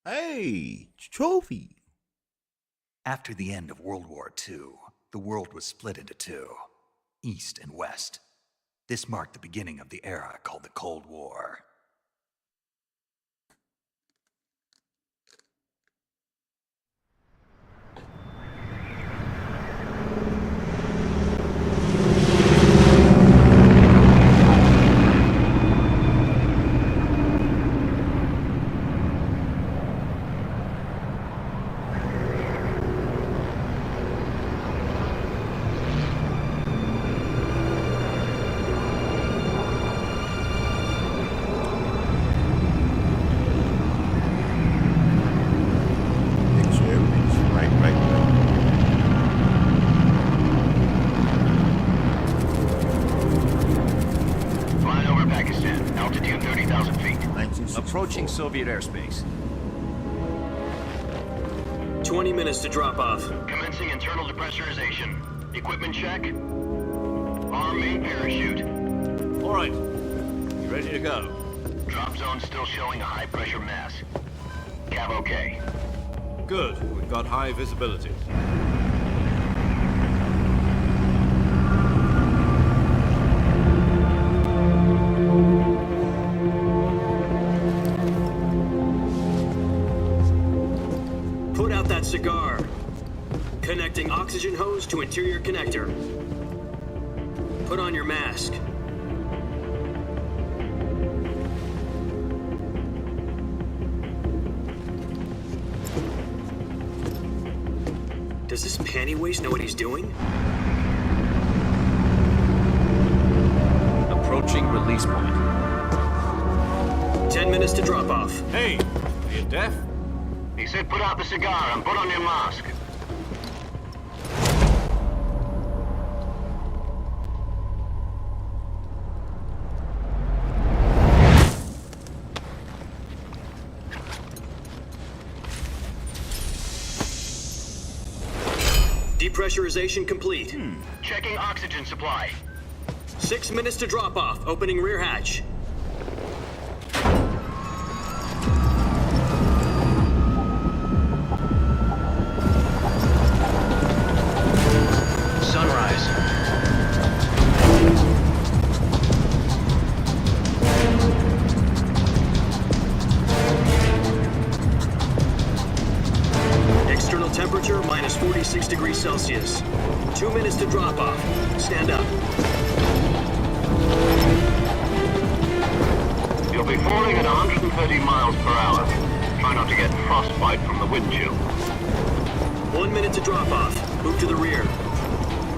Hey, trophy. After the end of World War II, the world was split into two, East and West. This marked the beginning of the era called the Cold War. Approaching Soviet airspace. 20 minutes to drop off. Commencing internal depressurization. Equipment check. Arm main parachute. All right. You ready to go? Drop zone still showing a high pressure mass. Cav okay. Good. We've got high visibility. Put out that cigar. Connecting oxygen hose to interior connector. Put on your mask. Does this panty waste know what he's doing? Approaching release point. 10 minutes to drop off. Hey, are you deaf? He said put out the cigar and put on your mask. Depressurization complete. Checking oxygen supply. 6 minutes to drop off. Opening rear hatch. Sunrise. External temperature minus 46 degrees Celsius. 2 minutes to drop off. Stand up. You'll be falling at 130 miles per hour. Try not to get frostbite from the wind chill. 1 minute to drop off. Move to the rear.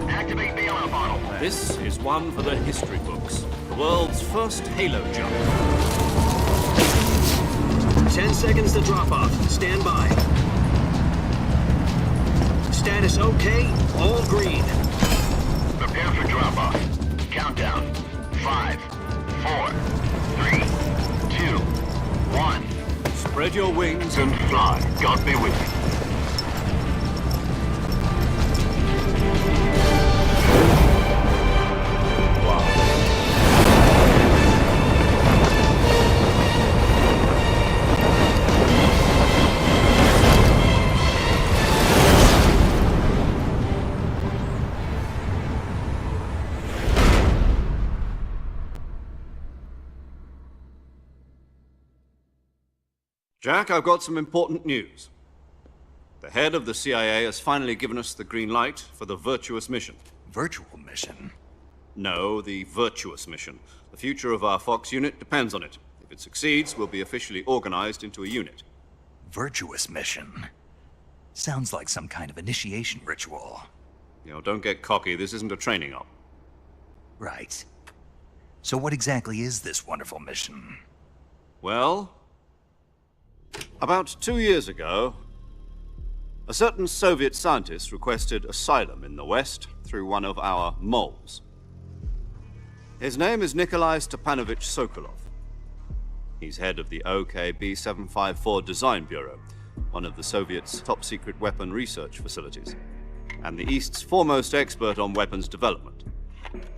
Activate the alarm bottle. This is one for the history books. The world's first halo jump. 10 seconds to drop off. Stand by. Status okay. All green. Prepare for drop-off. Countdown. 5, 4, 3, 2, 1. Spread your wings And fly. God be with you. Jack, I've got some important news. The head of the CIA has finally given us the green light for the virtuous mission. Virtual mission? No, the virtuous mission. The future of our Fox unit depends on it. If it succeeds, we'll be officially organized into a unit. Virtuous mission? Sounds like some kind of initiation ritual. You know, don't get cocky. This isn't a training op. Right. So what exactly is this wonderful mission? Well, about 2 years ago, a certain Soviet scientist requested asylum in the West through one of our moles. His name is Nikolai Stepanovich Sokolov. He's head of the OKB-754 Design Bureau, one of the Soviets' top-secret weapon research facilities, and the East's foremost expert on weapons development.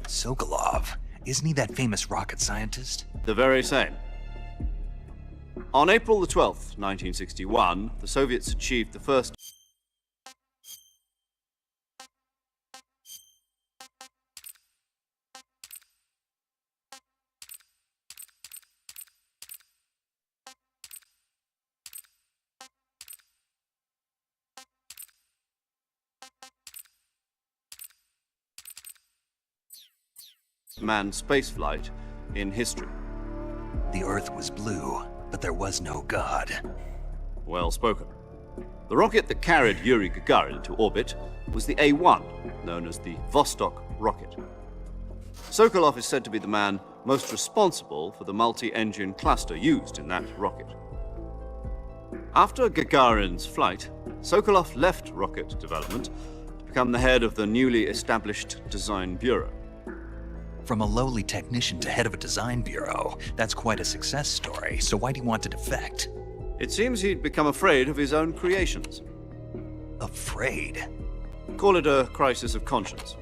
Sokolov? Isn't he that famous rocket scientist? The very same. On April the 12th, 1961, the Soviets achieved the first manned spaceflight in history. The Earth was blue, but there was no God. Well spoken. The rocket that carried Yuri Gagarin to orbit was the A-1, known as the Vostok rocket. Sokolov is said to be the man most responsible for the multi-engine cluster used in that rocket. After Gagarin's flight, Sokolov left rocket development to become the head of the newly established Design Bureau. From a lowly technician to head of a design bureau, that's quite a success story, so why'd he want to defect? It seems he'd become afraid of his own creations. Afraid? Call it a crisis of conscience.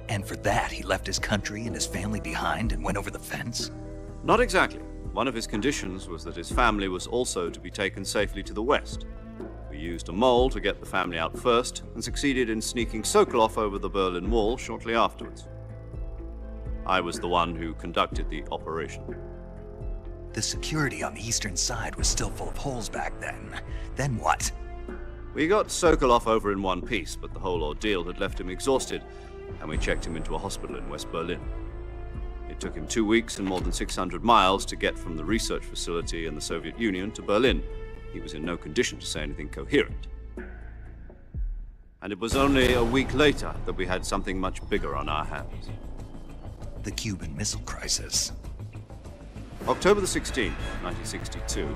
And for that, he left his country and his family behind and went over the fence? Not exactly. One of his conditions was that his family was also to be taken safely to the West. We used a mole to get the family out first, and succeeded in sneaking Sokolov over the Berlin Wall shortly afterwards. I was the one who conducted the operation. The security on the eastern side was still full of holes back then. Then what? We got Sokolov over in one piece, but the whole ordeal had left him exhausted, and we checked him into a hospital in West Berlin. It took him 2 weeks and more than 600 miles to get from the research facility in the Soviet Union to Berlin. He was in no condition to say anything coherent. And it was only a week later that we had something much bigger on our hands. The Cuban Missile Crisis. October the 16th, 1962,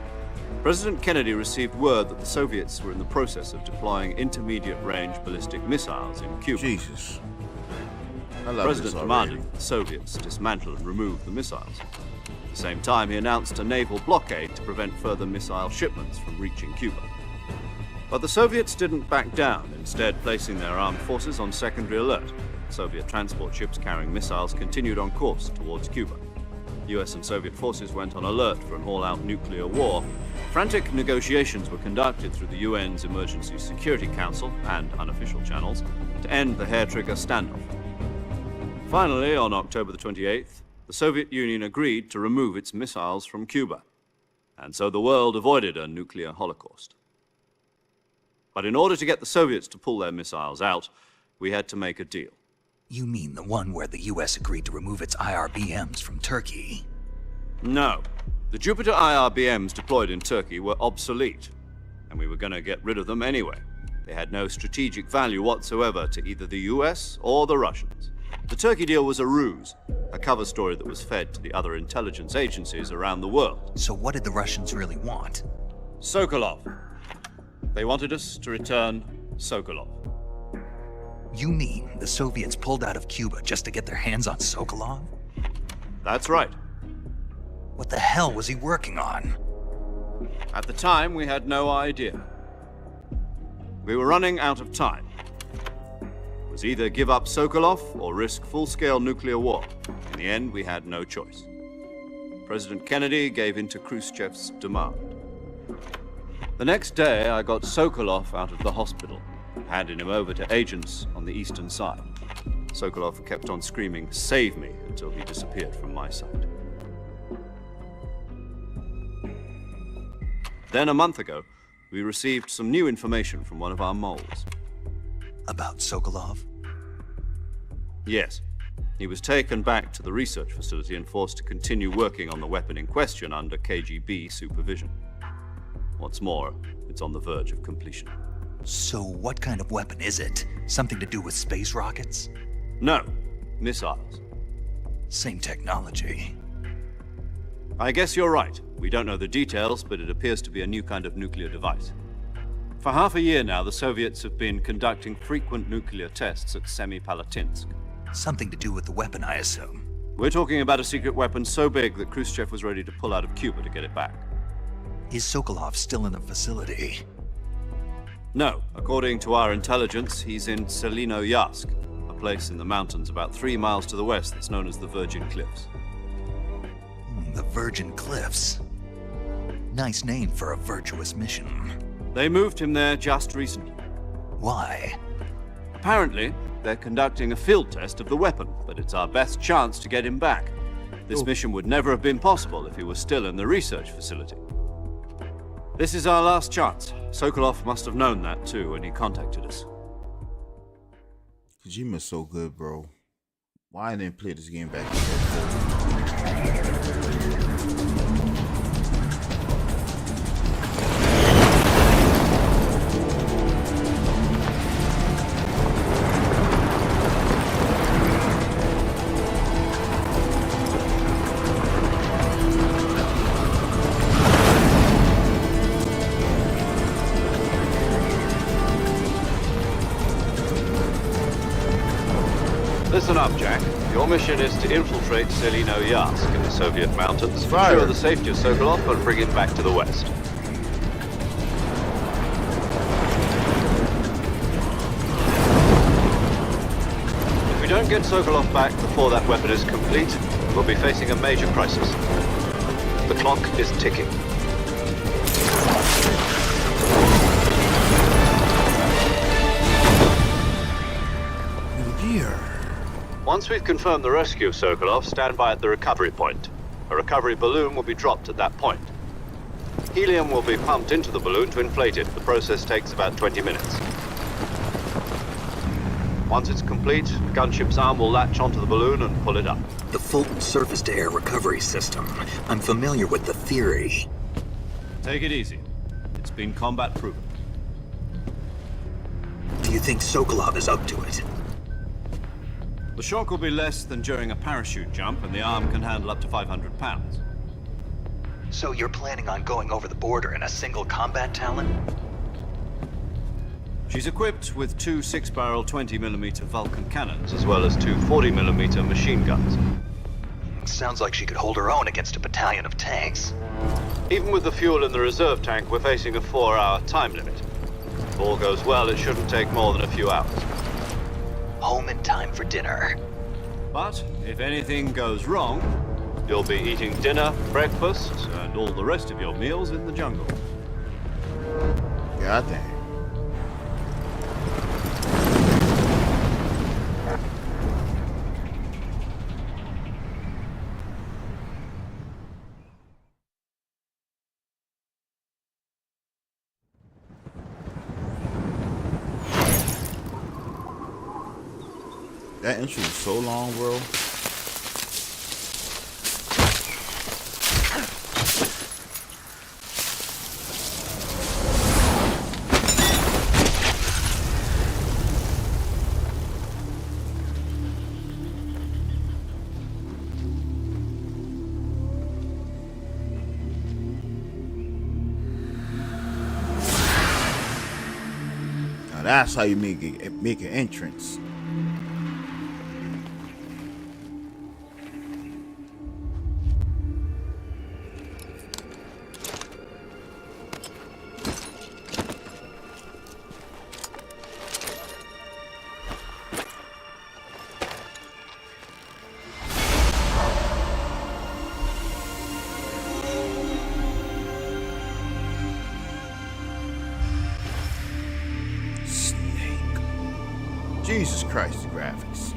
President Kennedy received word that the Soviets were in the process of deploying intermediate-range ballistic missiles in Cuba. Jesus. I The love President this demanded already. that the Soviets dismantle and remove the missiles. At the same time, he announced a naval blockade to prevent further missile shipments from reaching Cuba. But the Soviets didn't back down, instead placing their armed forces on secondary alert. Soviet transport ships carrying missiles continued on course towards Cuba. US and Soviet forces went on alert for an all-out nuclear war. Frantic negotiations were conducted through the UN's Emergency Security Council and unofficial channels to end the hair-trigger standoff. Finally, on October the 28th, the Soviet Union agreed to remove its missiles from Cuba, and so the world avoided a nuclear holocaust. But in order to get the Soviets to pull their missiles out, we had to make a deal. You mean the one where the US agreed to remove its IRBMs from Turkey? No. The Jupiter IRBMs deployed in Turkey were obsolete, and we were going to get rid of them anyway. They had no strategic value whatsoever to either the US or the Russians. The Turkey deal was a ruse, a cover story that was fed to the other intelligence agencies around the world. So what did the Russians really want? Sokolov. They wanted us to return Sokolov. You mean the Soviets pulled out of Cuba just to get their hands on Sokolov? That's right. What the hell was he working on? At the time, we had no idea. We were running out of time. It was either give up Sokolov or risk full-scale nuclear war. In the end, we had no choice. President Kennedy gave in to Khrushchev's demand. The next day, I got Sokolov out of the hospital, handing him over to agents on the eastern side. Sokolov kept on screaming, "Save me," until he disappeared from my sight. Then a month ago, we received some new information from one of our moles. About Sokolov? Yes. He was taken back to the research facility and forced to continue working on the weapon in question under KGB supervision. What's more, it's on the verge of completion. So what kind of weapon is it? Something to do with space rockets? No, missiles. Same technology. I guess you're right. We don't know the details, but it appears to be a new kind of nuclear device. For half a year now, the Soviets have been conducting frequent nuclear tests at Semipalatinsk. Something to do with the weapon, I assume. We're talking about a secret weapon so big that Khrushchev was ready to pull out of Cuba to get it back. Is Sokolov still in the facility? No, according to our intelligence, he's in Selinoyarsk, a place in the mountains about 3 miles to the west that's known as the Virgin Cliffs. The Virgin Cliffs. Nice name for a virtuous mission. They moved him there just recently. Why? Apparently, they're conducting a field test of the weapon, but it's our best chance to get him back. This mission would never have been possible if he was still in the research facility. This is our last chance. Sokolov must have known that too when he contacted us. Kojima's so good, bro. Why didn't play this game back? Listen up, Jack. Your mission is to infiltrate Selinoyarsk in the Soviet mountains, Fire. ensure the safety of Sokolov, and bring him back to the west. If we don't get Sokolov back before that weapon is complete, we'll be facing a major crisis. The clock is ticking. Dear. Once we've confirmed the rescue of Sokolov, stand by at the recovery point. A recovery balloon will be dropped at that point. Helium will be pumped into the balloon to inflate it. The process takes about 20 minutes. Once it's complete, the gunship's arm will latch onto the balloon and pull it up. The Fulton surface-to-air recovery system. I'm familiar with the theory. Take it easy. It's been combat proven. Do you think Sokolov is up to it? The shock will be less than during a parachute jump, and the arm can handle up to 500 pounds. So you're planning on going over the border in a single combat Talon? She's equipped with 2 6-barrel 20mm Vulcan cannons, as well as 2 40mm machine guns. Sounds like she could hold her own against a battalion of tanks. Even with the fuel in the reserve tank, we're facing a 4-hour time limit. If all goes well, it shouldn't take more than a few hours. Home in time for dinner. But if anything goes wrong, you'll be eating dinner, breakfast, and all the rest of your meals in the jungle. God damn. That intro is so long, bro. Now that's how you make an entrance. Jesus Christ, the graphics.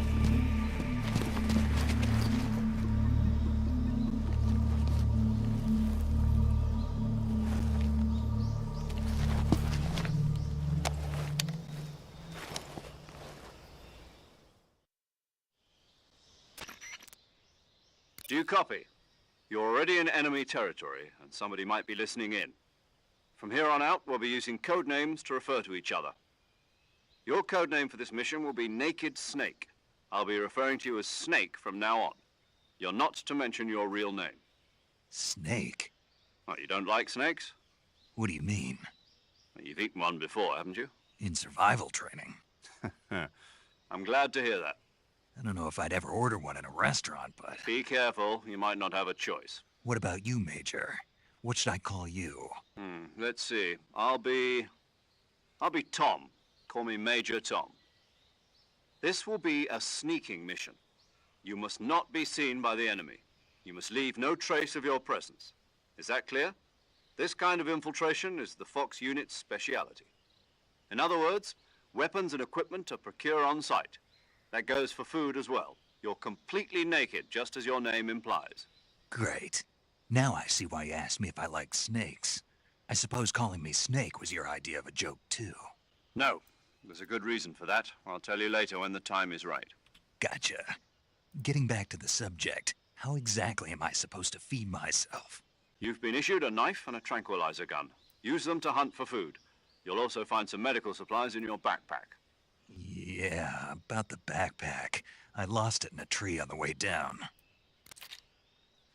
you copy? You're already in enemy territory, and somebody might be listening in. From here on out, we'll be using code names to refer to each other. Your code name for this mission will be Naked Snake. I'll be referring to you as Snake from now on. You're not to mention your real name. Snake? What, you don't like snakes? What do you mean? Well, you've eaten one before, haven't you? In survival training? I'm glad to hear that. I don't know if I'd ever order one in a restaurant, but... Be careful, you might not have a choice. What about you, Major? What should I call you? Let's see. I'll be Tom. Call me Major Tom. This will be a sneaking mission. You must not be seen by the enemy. You must leave no trace of your presence. Is that clear? This kind of infiltration is the Fox unit's speciality. In other words, weapons and equipment are procured on site. That goes for food as well. You're completely naked, just as your name implies. Great. Now I see why you asked me if I like snakes. I suppose calling me Snake was your idea of a joke, too. No. There's a good reason for that. I'll tell you later when the time is right. Gotcha. Getting back to the subject, how exactly am I supposed to feed myself? You've been issued a knife and a tranquilizer gun. Use them to hunt for food. You'll also find some medical supplies in your backpack. Yeah, about the backpack. I lost it in a tree on the way down.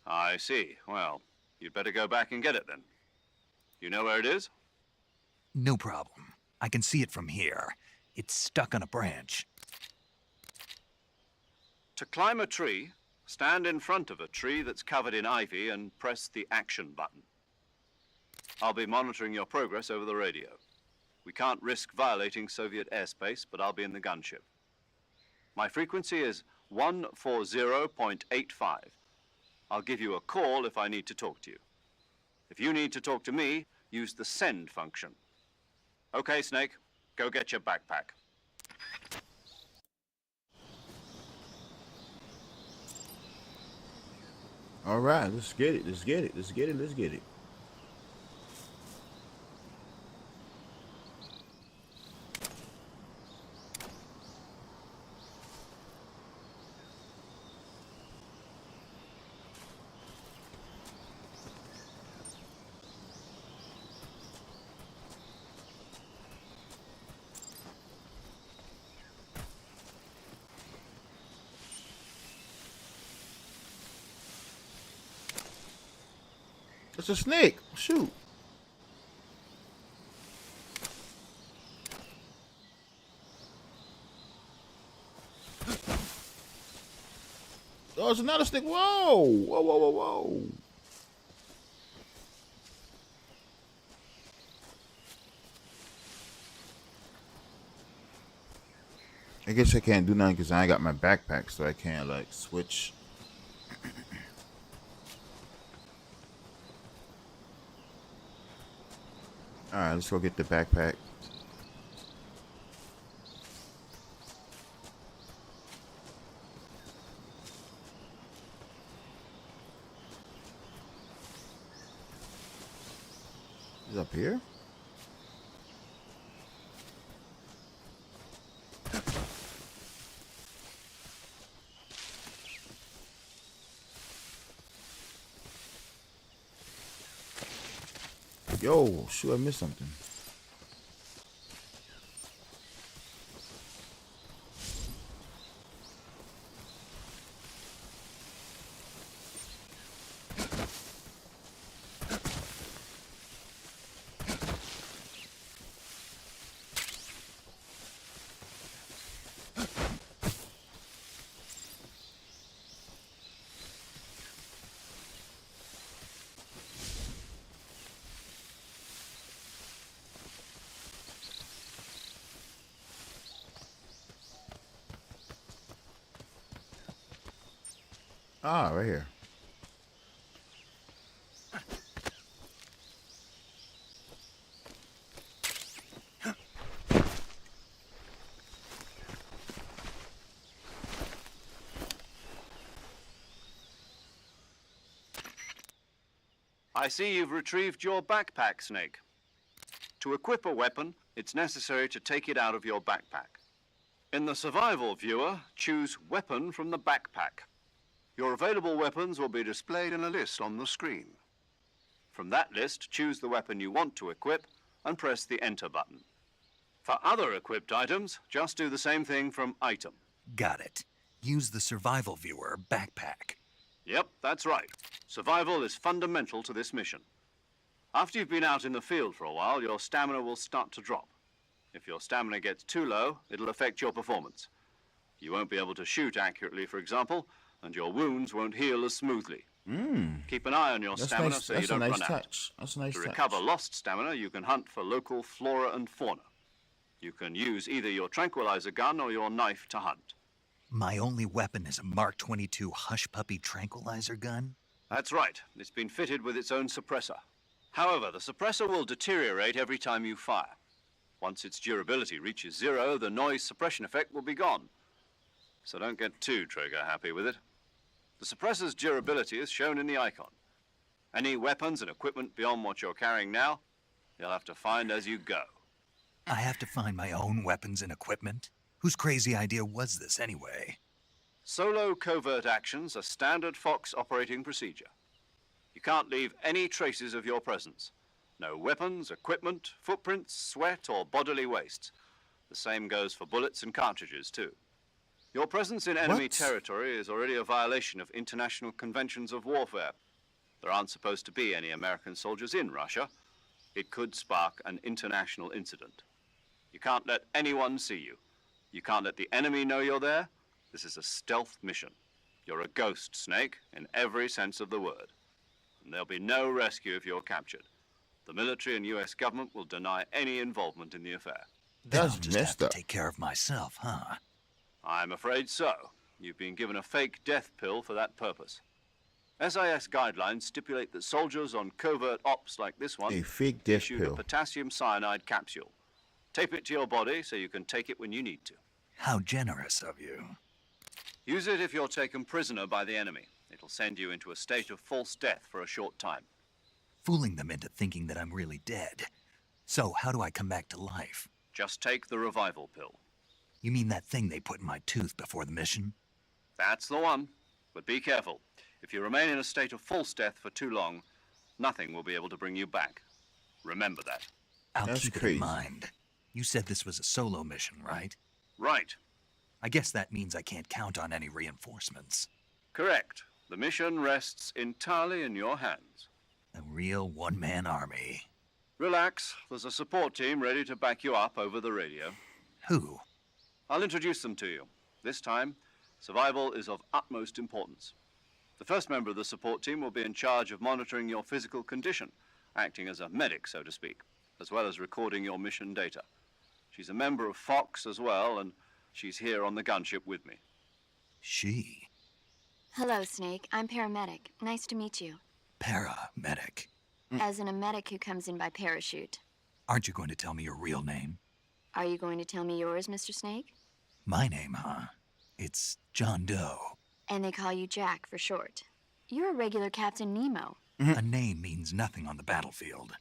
I see. Well, you'd better go back and get it then. You know where it is? No problem. I can see it from here. It's stuck on a branch. To climb a tree, stand in front of a tree that's covered in ivy and press the action button. I'll be monitoring your progress over the radio. We can't risk violating Soviet airspace, but I'll be in the gunship. My frequency is 140.85. I'll give you a call if I need to talk to you. If you need to talk to me, use the send function. Okay, Snake, go get your backpack. All right, let's get it. Let's get it. Let's get it. Let's get it. It's a snake. Shoot. Oh, it's another snake. Whoa. Whoa, whoa, whoa, whoa. I guess I can't do nothing because I ain't got my backpack, so I can't, like, switch. Alright, let's go get the backpack. Is it up here? Yo, shoot, I missed something. Ah, right here. I see you've retrieved your backpack, Snake. To equip a weapon, it's necessary to take it out of your backpack. In the survival viewer, choose Weapon from the backpack. Your available weapons will be displayed in a list on the screen. From that list, choose the weapon you want to equip and press the Enter button. For other equipped items, just do the same thing from Item. Got it. Use the survival viewer backpack. Yep, that's right. Survival is fundamental to this mission. After you've been out in the field for a while, your stamina will start to drop. If your stamina gets too low, it'll affect your performance. You won't be able to shoot accurately, for example, and your wounds won't heal as smoothly. Keep an eye on your stamina so you don't run out. That's a nice To touch. recover lost stamina, you can hunt for local flora and fauna. You can use either your tranquilizer gun or your knife to hunt. My only weapon is a Mark 22 Hush Puppy tranquilizer gun? That's right. It's been fitted with its own suppressor. However, the suppressor will deteriorate every time you fire. Once its durability reaches 0, the noise suppression effect will be gone. So don't get too trigger happy with it. The suppressor's durability is shown in the icon. Any weapons and equipment beyond what you're carrying now, you'll have to find as you go. I have to find my own weapons and equipment? Whose crazy idea was this anyway? Solo covert actions are standard Fox operating procedure. You can't leave any traces of your presence. No weapons, equipment, footprints, sweat, or bodily wastes. The same goes for bullets and cartridges, too. Your presence in enemy territory is already a violation of international conventions of warfare. There aren't supposed to be any American soldiers in Russia. It could spark an international incident. You can't let anyone see you. You can't let the enemy know you're there. This is a stealth mission. You're a ghost, Snake, in every sense of the word. And there'll be no rescue if you're captured. The military and U.S. government will deny any involvement in the affair. Then I'll That's just have messed to up. take care of myself, huh? I'm afraid so. You've been given a fake death pill for that purpose. SIS guidelines stipulate that soldiers on covert ops like this one A fake death issued a pill. potassium cyanide capsule. Tape it to your body so you can take it when you need to. How generous of you. Use it if you're taken prisoner by the enemy. It'll send you into a state of false death for a short time. Fooling them into thinking that I'm really dead. So, how do I come back to life? Just take the revival pill. You mean that thing they put in my tooth before the mission? That's the one. But be careful. If you remain in a state of false death for too long, nothing will be able to bring you back. Remember that. I'll That's keep it crazy. in mind. You said this was a solo mission, right? Right. I guess that means I can't count on any reinforcements. Correct. The mission rests entirely in your hands. A real one-man army. Relax. There's a support team ready to back you up over the radio. Who? I'll introduce them to you. This time, survival is of utmost importance. The first member of the support team will be in charge of monitoring your physical condition, acting as a medic, so to speak, as well as recording your mission data. She's a member of Fox as well, and she's here on the gunship with me. She. Hello, Snake. I'm paramedic. Nice to meet you. Paramedic. As in a medic who comes in by parachute. Aren't you going to tell me your real name? Are you going to tell me yours, Mr. Snake? My name, huh? It's John Doe. And they call you Jack for short. You're a regular Captain Nemo. A name means nothing on the battlefield.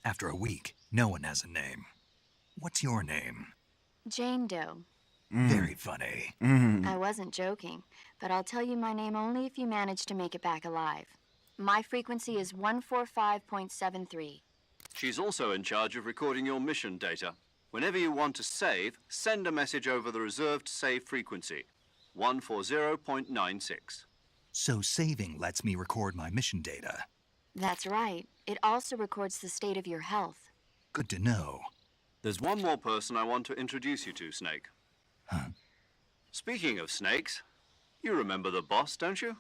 After a week, no one has a name. What's your name? Jane Doe. Very funny. I wasn't joking, but I'll tell you my name only if you manage to make it back alive. My frequency is 145.73. She's also in charge of recording your mission data. Whenever you want to save, send a message over the reserved save frequency, 140.96. So saving lets me record my mission data. That's right. It also records the state of your health. Good to know. There's one more person I want to introduce you to, Snake. Huh? Speaking of snakes, you remember the boss, don't you?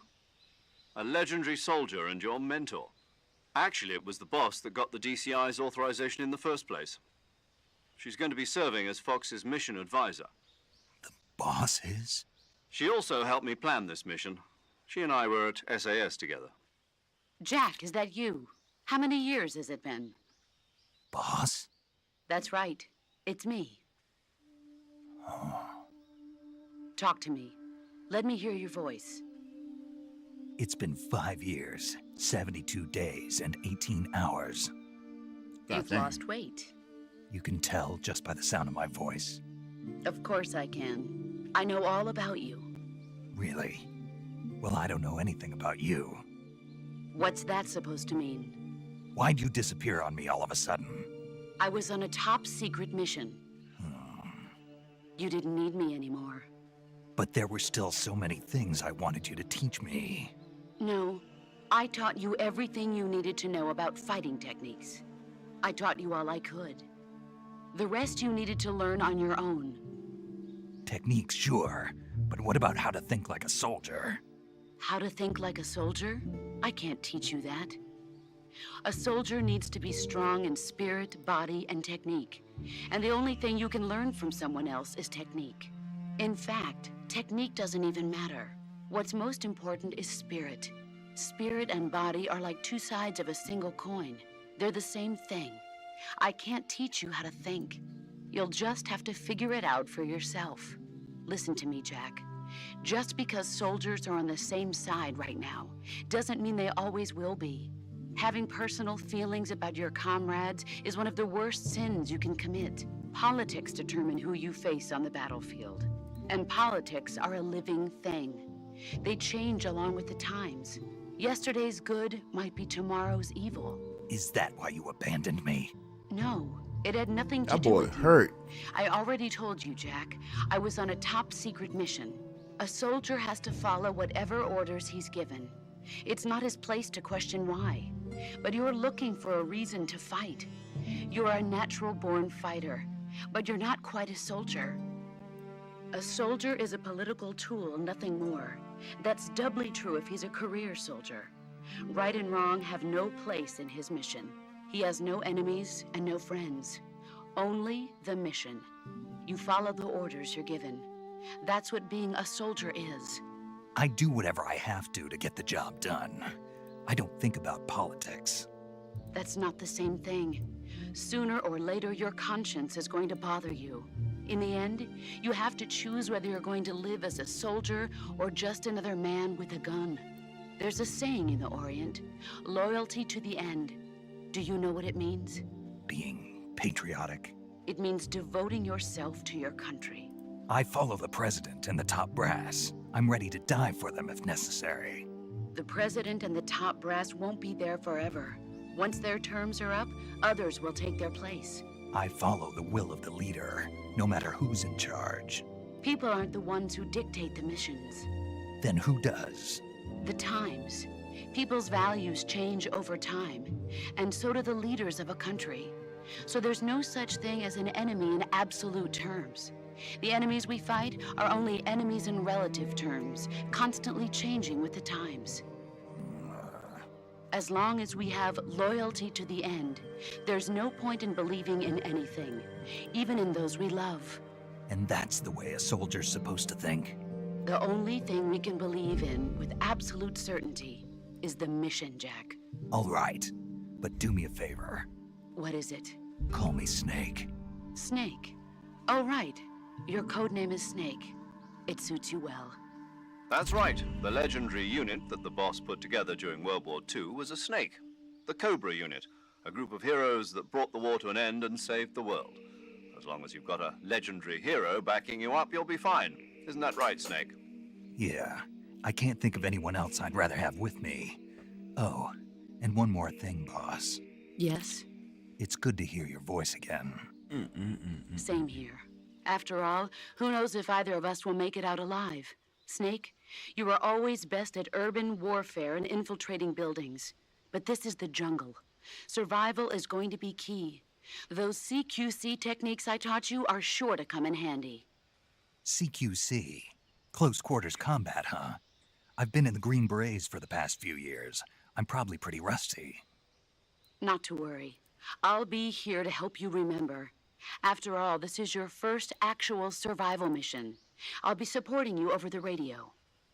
A legendary soldier and your mentor. Actually, it was the boss that got the DCI's authorization in the first place. She's going to be serving as Fox's mission advisor. Boss is? She also helped me plan this mission. She and I were at SAS together. Jack, is that you? How many years has it been? Boss? That's right. It's me. Talk to me. Let me hear your voice. It's been 5 years, 72 days, and 18 hours. You've dang. lost weight. You can tell just by the sound of my voice. Of course I can. I know all about you. Really? Well, I don't know anything about you. What's that supposed to mean? Why'd you disappear on me all of a sudden? I was on a top-secret mission. You didn't need me anymore. But there were still so many things I wanted you to teach me. No, I taught you everything you needed to know about fighting techniques. I taught you all I could. The rest you needed to learn on your own. Techniques, sure. But what about how to think like a soldier? How to think like a soldier? I can't teach you that. A soldier needs to be strong in spirit, body, and technique. And the only thing you can learn from someone else is technique. In fact, technique doesn't even matter. What's most important is spirit. Spirit and body are like two sides of a single coin. They're the same thing. I can't teach you how to think. You'll just have to figure it out for yourself. Listen to me, Jack. Just because soldiers are on the same side right now doesn't mean they always will be. Having personal feelings about your comrades is one of the worst sins you can commit. Politics determine who you face on the battlefield. And politics are a living thing. They change along with the times. Yesterday's good might be tomorrow's evil. Is that why you abandoned me? No, it had nothing to That do boy with you. hurt. I already told you, Jack. I was on a top-secret mission. A soldier has to follow whatever orders he's given. It's not his place to question why. But you're looking for a reason to fight. You're a natural-born fighter, but you're not quite a soldier. A soldier is a political tool, nothing more. That's doubly true if he's a career soldier. Right and wrong have no place in his mission. He has no enemies and no friends. Only the mission. You follow the orders you're given. That's what being a soldier is. I do whatever I have to get the job done. I don't think about politics. That's not the same thing. Sooner or later, your conscience is going to bother you. In the end, you have to choose whether you're going to live as a soldier or just another man with a gun. There's a saying in the Orient, loyalty to the end. Do you know what it means? Being patriotic. It means devoting yourself to your country. I follow the president and the top brass. I'm ready to die for them if necessary. The president and the top brass won't be there forever. Once their terms are up, others will take their place. I follow the will of the leader, no matter who's in charge. People aren't the ones who dictate the missions. Then who does? The times. People's values change over time, and so do the leaders of a country. So there's no such thing as an enemy in absolute terms. The enemies we fight are only enemies in relative terms, constantly changing with the times. As long as we have loyalty to the end, there's no point in believing in anything, even in those we love. And that's the way a soldier's supposed to think? The only thing we can believe in with absolute certainty is the mission, Jack. All right, but do me a favor. What is it? Call me Snake. Snake. Oh, right. Your codename is Snake. It suits you well. That's right. The legendary unit that the boss put together during World War II was a snake. The Cobra unit, a group of heroes that brought the war to an end and saved the world. As long as you've got a legendary hero backing you up, you'll be fine. Isn't that right, Snake? Yeah, I can't think of anyone else I'd rather have with me. Oh, and one more thing, boss. Yes? It's good to hear your voice again. Same here. After all, who knows if either of us will make it out alive? Snake, you are always best at urban warfare and infiltrating buildings. But this is the jungle. Survival is going to be key. Those CQC techniques I taught you are sure to come in handy. CQC? Close quarters combat, huh? I've been in the Green Berets for the past few years. I'm probably pretty rusty. Not to worry. I'll be here to help you remember. After all, this is your first actual survival mission. I'll be supporting you over the radio.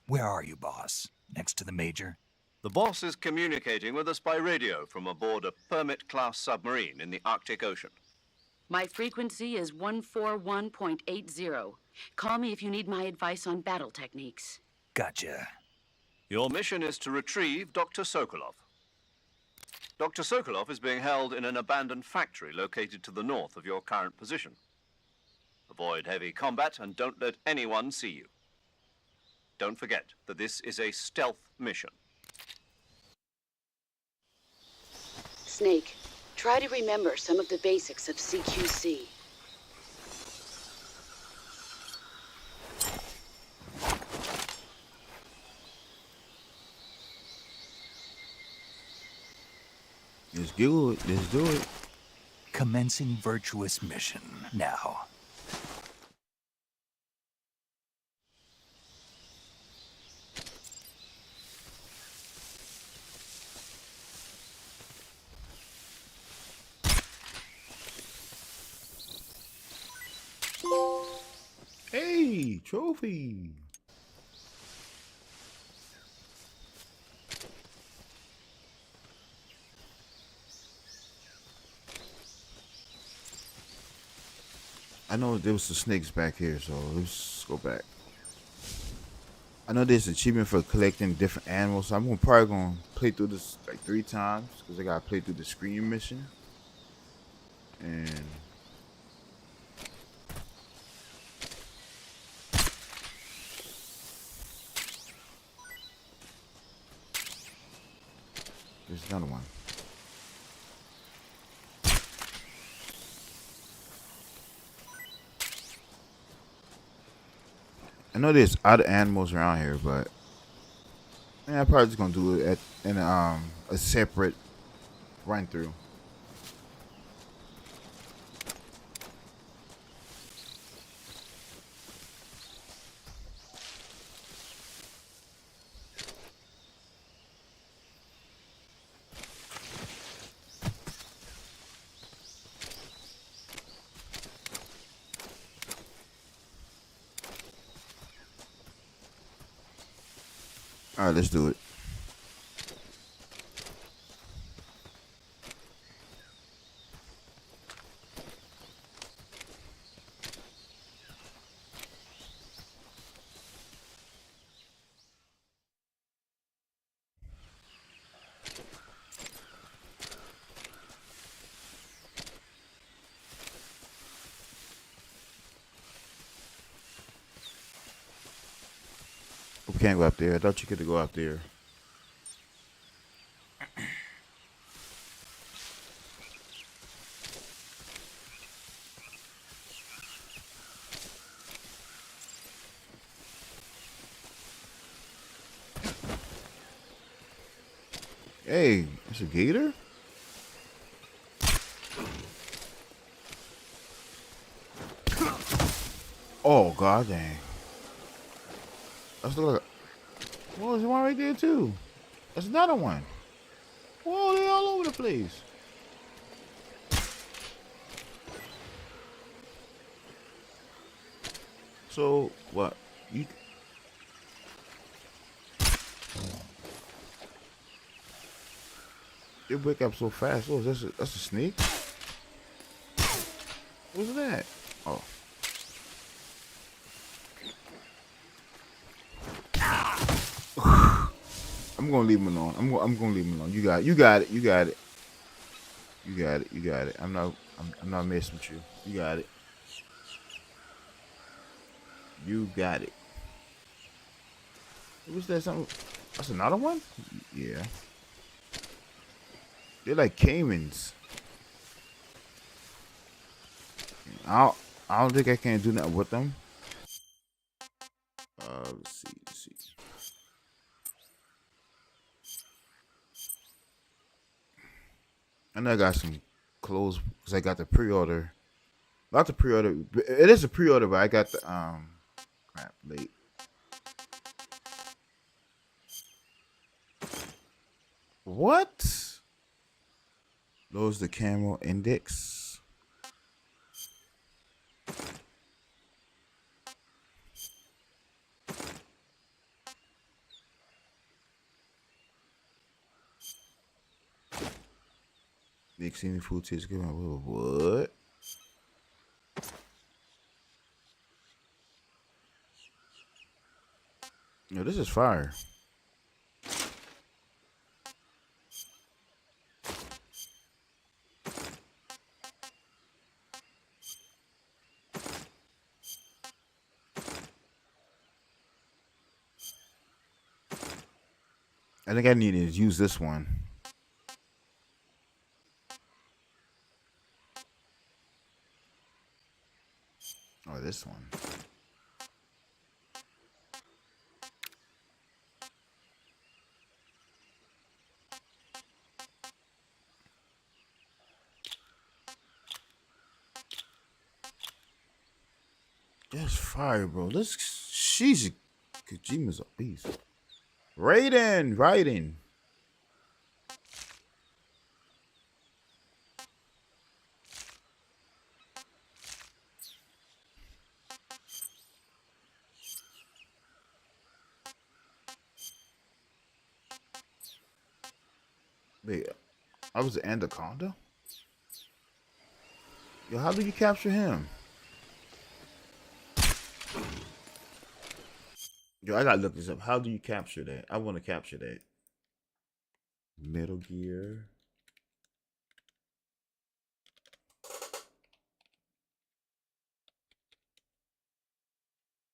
Where are you, boss? Next to the Major? The boss is communicating with us by radio from aboard a Permit-class submarine in the Arctic Ocean. My frequency is 141.80. Call me if you need my advice on battle techniques. Gotcha. Your mission is to retrieve Dr. Sokolov. Dr. Sokolov is being held in an abandoned factory located to the north of your current position. Avoid heavy combat and don't let anyone see you. Don't forget that this is a stealth mission. Snake, try to remember some of the basics of CQC. Let's do it. Let's do it. Commencing virtuous mission now. Hey, trophy. I know there was some snakes back here, so let's go back. I know there's an achievement for collecting different animals, so I'm probably gonna play through this like 3 times because I gotta play through the screen mission. And there's another one. I know there's other animals around here, but man, I'm probably just gonna do it in a separate run through. All right, let's do it. We can't go up there. I thought you could go up there. Hey, it's a gator? Oh, god dang. That's look like whoa, there's one right there too. That's another one. Whoa, they're all over the place. So what? You they wake up so fast. Oh, that's a snake? What's that? Oh. I'm gonna leave him alone. I'm gonna leave him alone. You got it. You got it. You got it. You got it. You got it. I'm not messing with you. You got it. You got it. What's that? Something? That's another one? Yeah. They're like caimans. I don't think I can do nothing with them. Let's see. Let's see. I know I got some clothes because I got the pre-order. Not the pre-order. It is a pre-order, but I got the crap late. What? Those the camel index. The exceeding food tastes good. What? No, this is fire. I think I need to use this one. Or this one. That's fire, bro. This she's Kojima's a beast. Raiden, Raiden. Wait, I was an anaconda? Yo, how do you capture him? Yo, I gotta look this up. How do you capture that? I want to capture that. Metal Gear.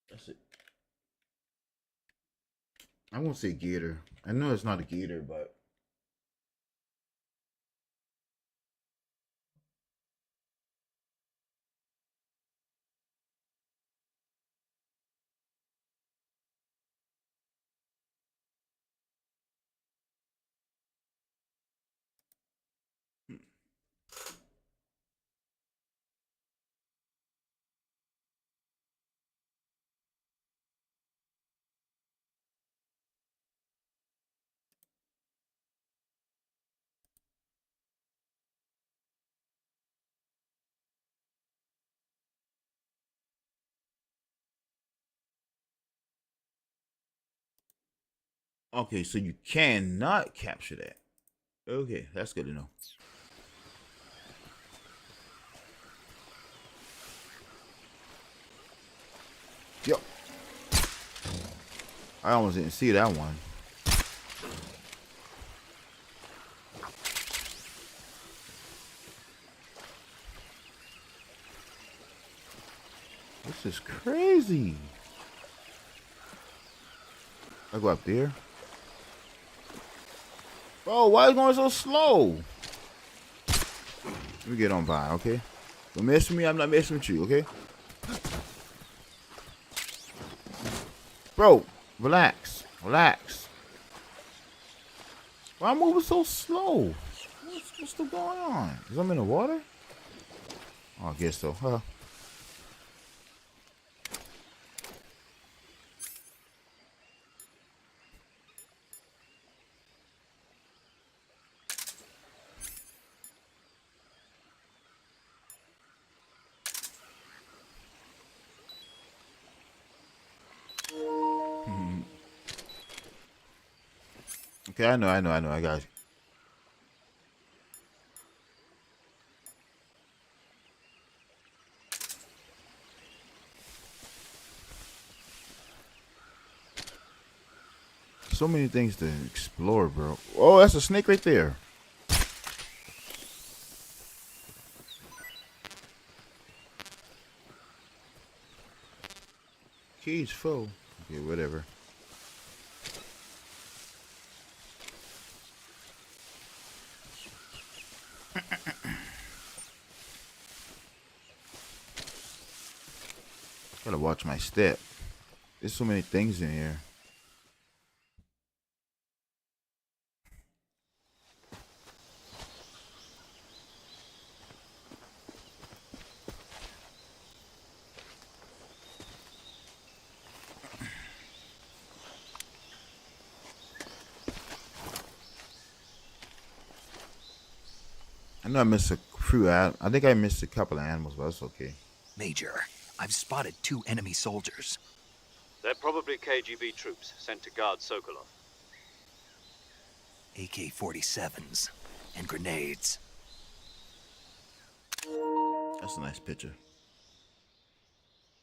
That's it. I won't say gator. I know it's not a gator, but okay, so you cannot capture that. Okay, that's good to know. Yo, I almost didn't see that one. This is crazy. I go up there. Bro, why is it going so slow? Let me get on by, okay? Don't mess with me, I'm not messing with you, okay? Bro, relax. Relax. Why am I moving so slow? What's still going on? Is I'm in the water? Oh, I guess so, huh? Okay, I know, I got you. So many things to explore, bro. Oh, that's a snake right there. Keys full. Okay, whatever. Gotta watch my step. There's so many things in here. I know I missed a few. I think I missed a couple of animals, but that's okay. Major, I've spotted 2 enemy soldiers. They're probably KGB troops sent to guard Sokolov. AK-47s and grenades. That's a nice picture.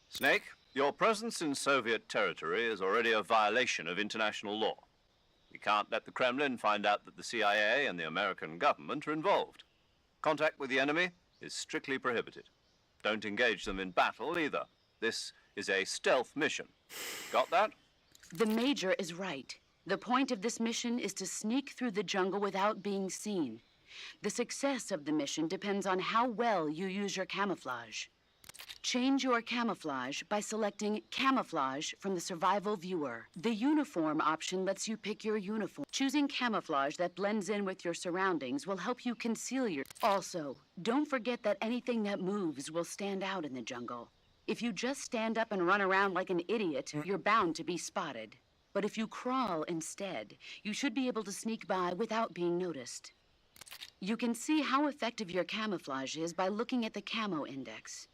Snake, your presence in Soviet territory is already a violation of international law. We can't let the Kremlin find out that the CIA and the American government are involved. Contact with the enemy is strictly prohibited. Don't engage them in battle either. This is a stealth mission. Got that? The Major is right. The point of this mission is to sneak through the jungle without being seen. The success of the mission depends on how well you use your camouflage. Change your camouflage by selecting Camouflage from the Survival Viewer. The Uniform option lets you pick your uniform. Choosing camouflage that blends in with your surroundings will help you conceal your... Also, don't forget that anything that moves will stand out in the jungle. If you just stand up and run around like an idiot, you're bound to be spotted. But if you crawl instead, you should be able to sneak by without being noticed. You can see how effective your camouflage is by looking at the camo index.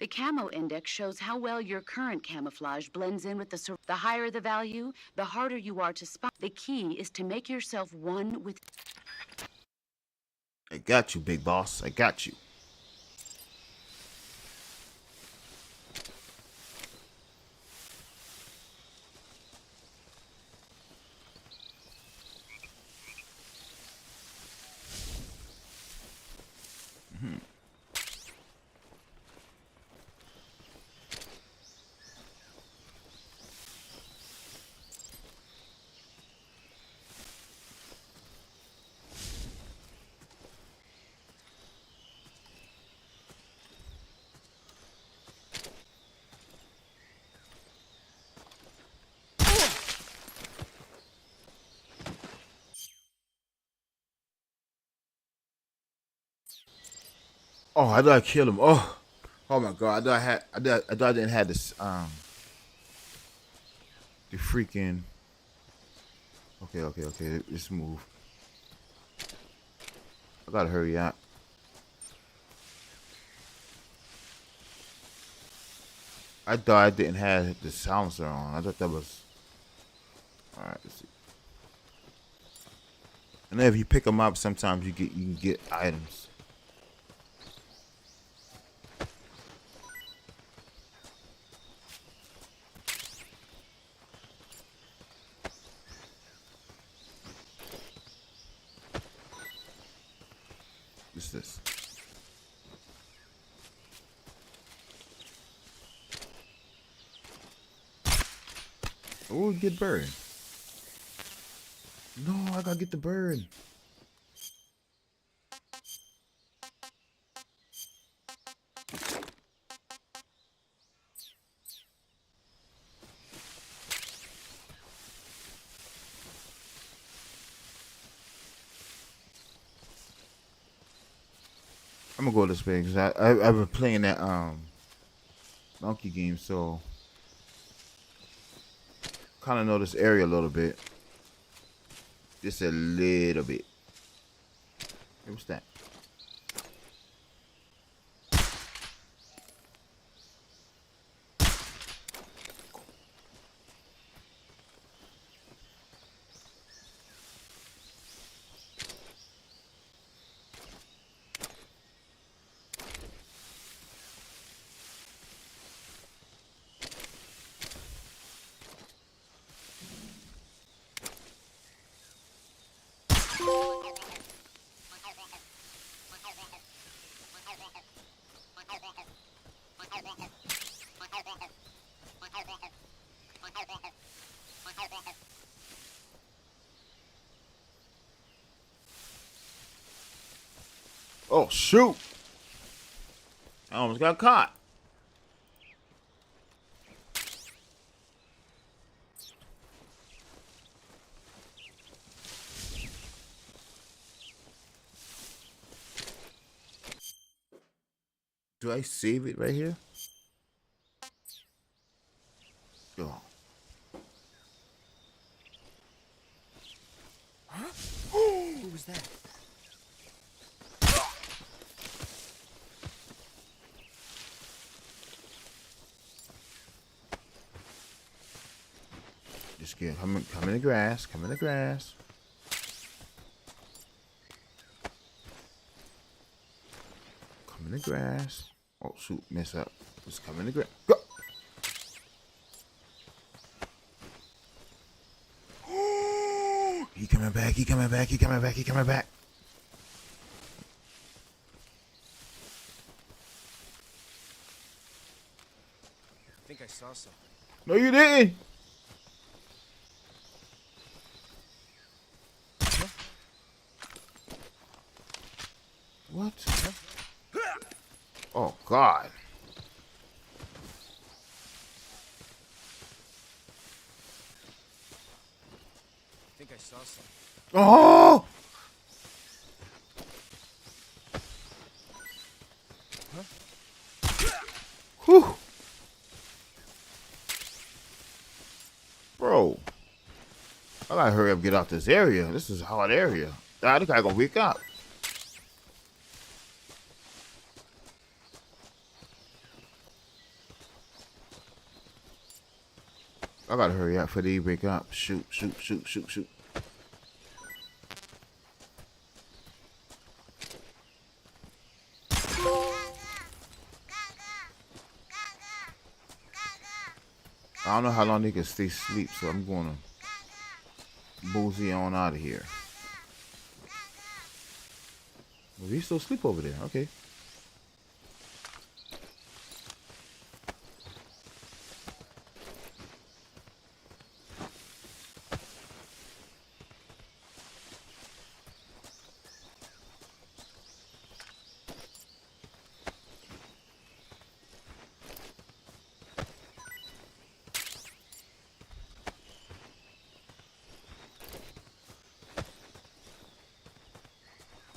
The camo index shows how well your current camouflage blends in with the higher the value, the harder you are to spot. The key is to make yourself one with... I got you, big boss. I got you. Oh, I thought I killed him. Oh my god! I thought I didn't have this. The freaking. Okay. Let's move. I gotta hurry up. I thought I didn't have the silencer on. I thought that was. All right. Let's see. And then if you pick them up, sometimes you can get items. What's this? Oh, get bird. No, I gotta get the bird. I'm gonna go this way because I've been playing that monkey game, so kind of know this area a little bit, just a little bit. Hey, what's that? Oh shoot! I almost got caught. Do I save it right here? Oh. Who was that? Just get come in the grass. Come in the grass. Come in the grass. Oh shoot, mess up. Just come in the grass. Go. He coming back. He coming back. He coming back. He coming back. I think I saw something. No, you didn't. God. I think I saw something. Oh! Whew. Bro. I gotta hurry up and get out this area. This is a hot area. I think I gonna wake up. I gotta hurry up for they wake up. Shoot, shoot, shoot, shoot, shoot. I don't know how long they can stay asleep, so I'm gonna boozy on out of here. Well, he still asleep over there. Okay.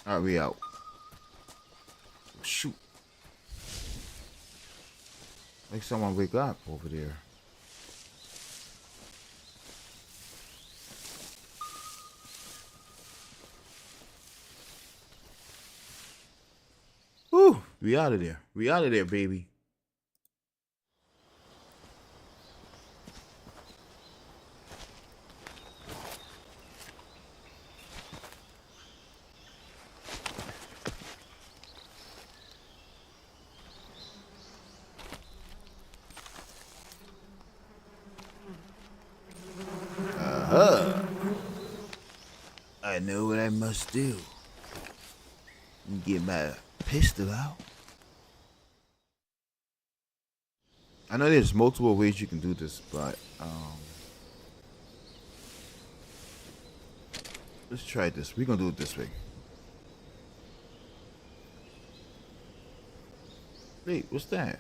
All right, we out. Shoot. Make someone wake up over there. Whew. We out of there. We out of there, baby. I know what I must do. Get my pistol out. I know there's multiple ways you can do this, but let's try this. We're gonna do it this way. Wait, what's that?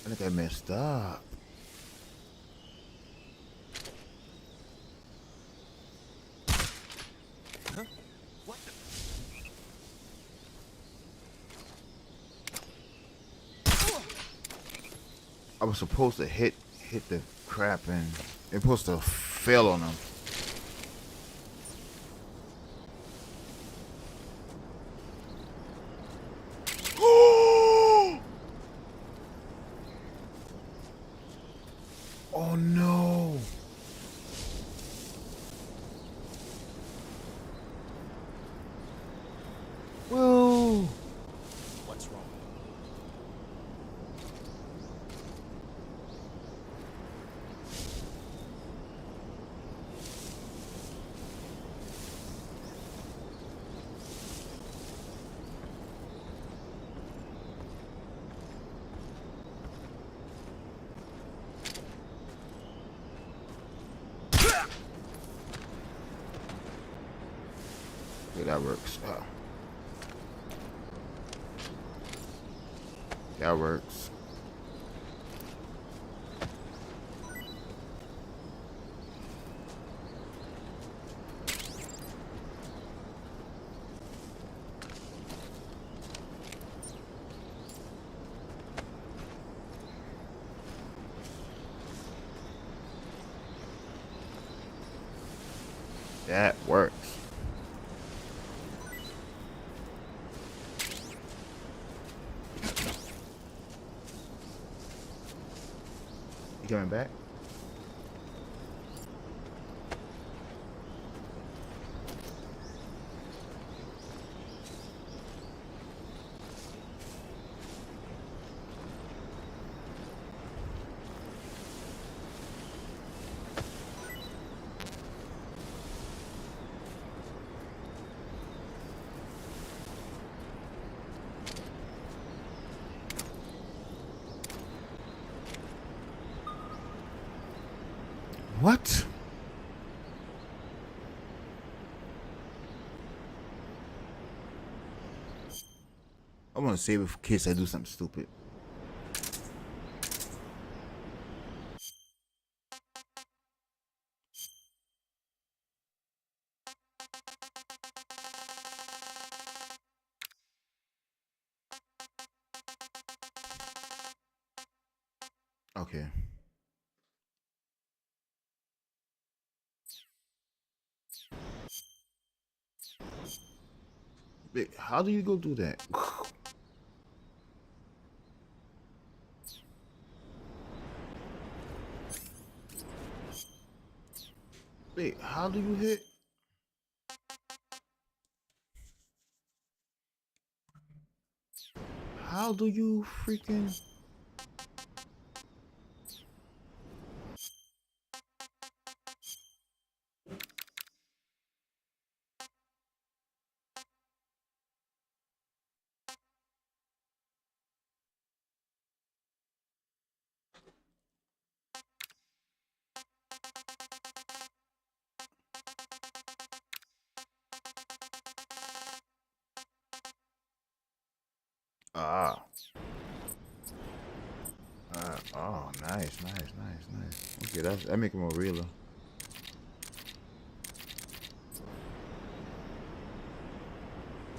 I think I messed up. Huh? What the? I was supposed to hit the crap and it was supposed to fail on them. Oh no. Whoa. What's wrong? Okay, that works. Oh. That works. That works. You coming back? What? I want to save it for kids that do something stupid. Okay. Wait, how do you go do that? Wait, how do you hit? How do you freaking? Ah. Oh, nice. Okay, that make it more realer.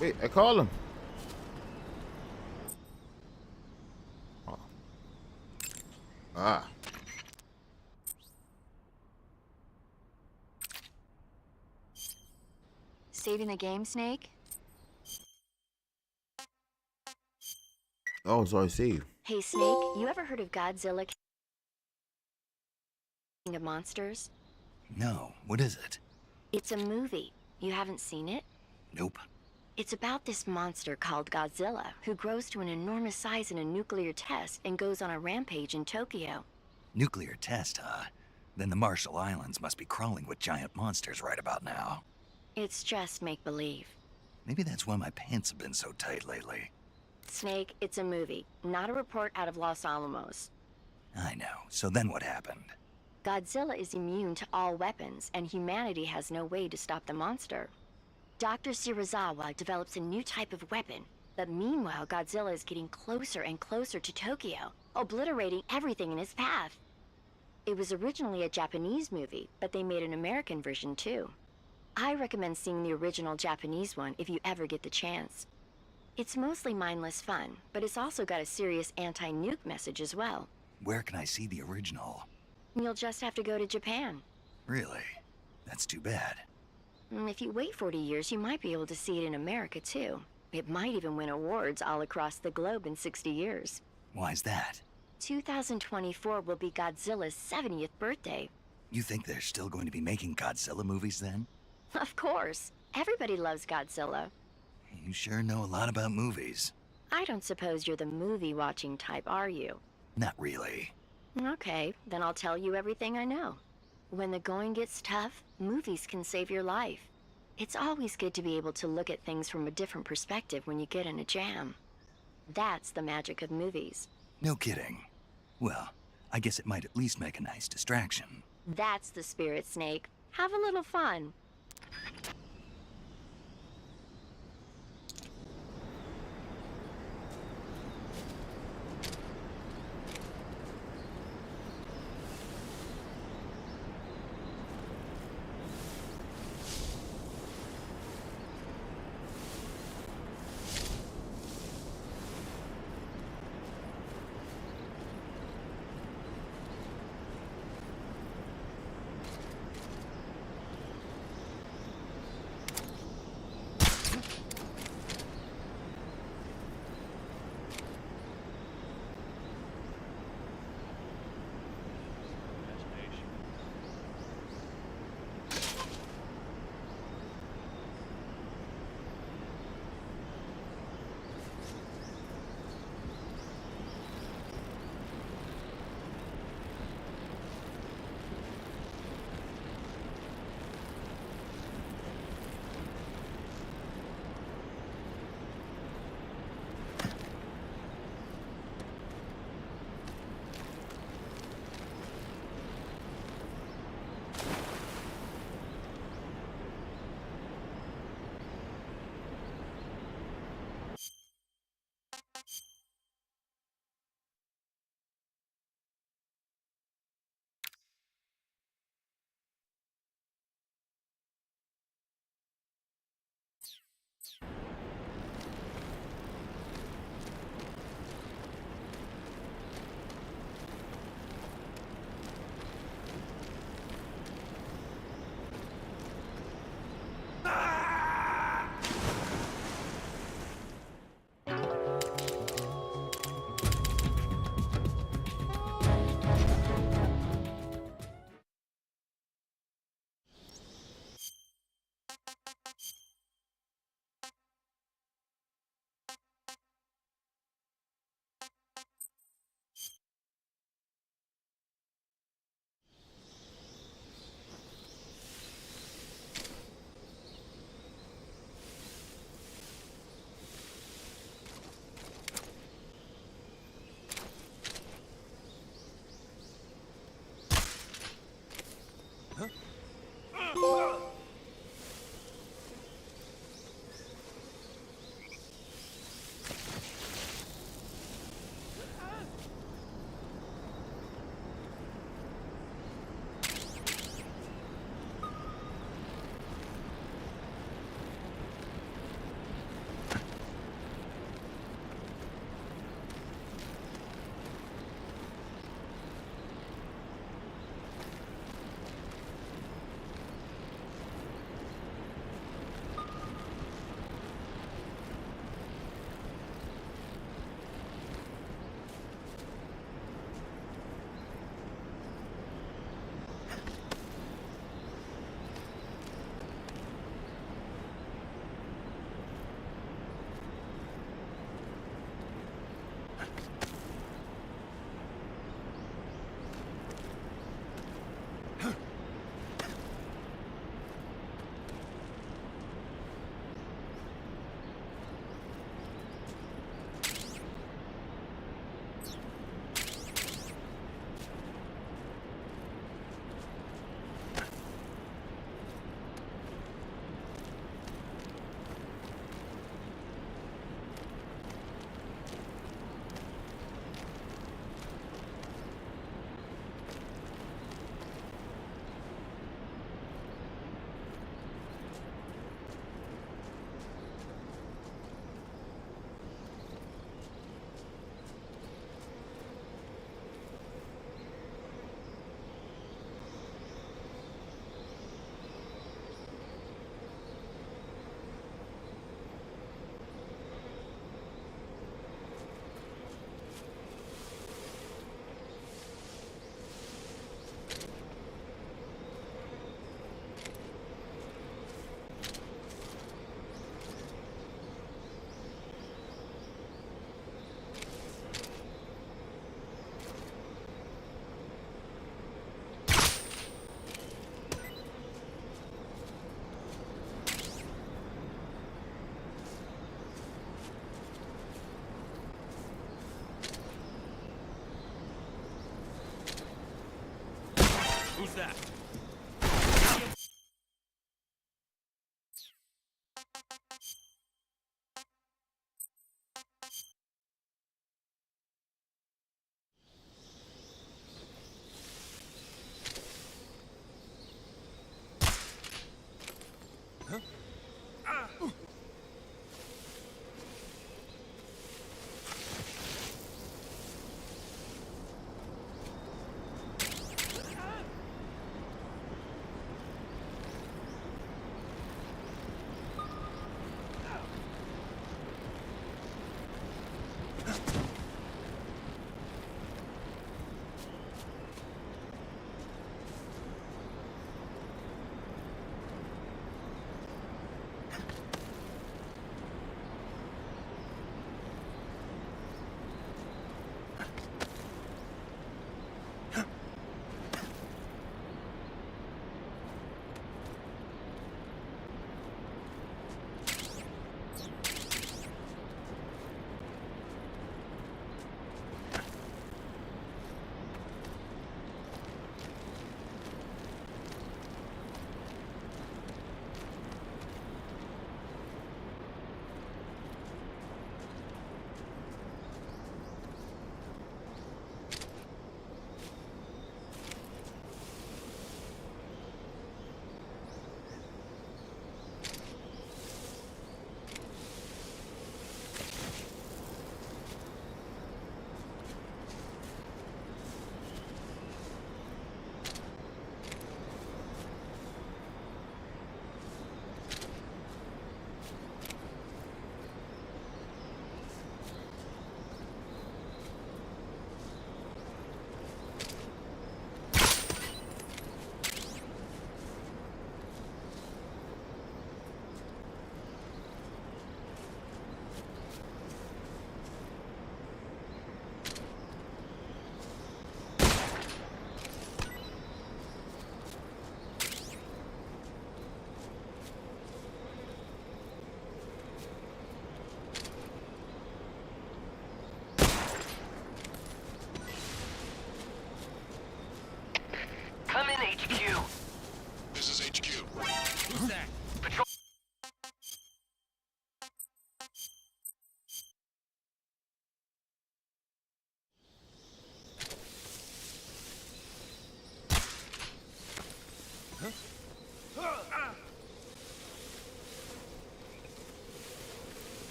Wait, I call him. Oh. Ah. Saving the game, Snake? Oh, it's already saved. Hey, Snake, you ever heard of Godzilla King of Monsters? No, what is it? It's a movie. You haven't seen it? Nope. It's about this monster called Godzilla, who grows to an enormous size in a nuclear test and goes on a rampage in Tokyo. Nuclear test, huh? Then the Marshall Islands must be crawling with giant monsters right about now. It's just make-believe. Maybe that's why my pants have been so tight lately. Snake, it's a movie, not a report out of Los Alamos. I know. So then what happened? Godzilla is immune to all weapons, and humanity has no way to stop the monster. Dr. Shirazawa develops a new type of weapon, but meanwhile Godzilla is getting closer and closer to Tokyo, obliterating everything in his path. It was originally a Japanese movie, but they made an American version too. I recommend seeing the original Japanese one if you ever get the chance. It's mostly mindless fun, but it's also got a serious anti-nuke message as well. Where can I see the original? You'll just have to go to Japan. Really? That's too bad. If you wait 40 years, you might be able to see it in America too. It might even win awards all across the globe in 60 years. Why's that? 2024 will be Godzilla's 70th birthday. You think they're still going to be making Godzilla movies then? Of course. Everybody loves Godzilla. You sure know a lot about movies. I don't suppose you're the movie-watching type, are you? Not really. Okay, then I'll tell you everything I know. When the going gets tough, movies can save your life. It's always good to be able to look at things from a different perspective when you get in a jam. That's the magic of movies. No kidding. Well, I guess it might at least make a nice distraction. That's the spirit, Snake. Have a little fun. Who's that?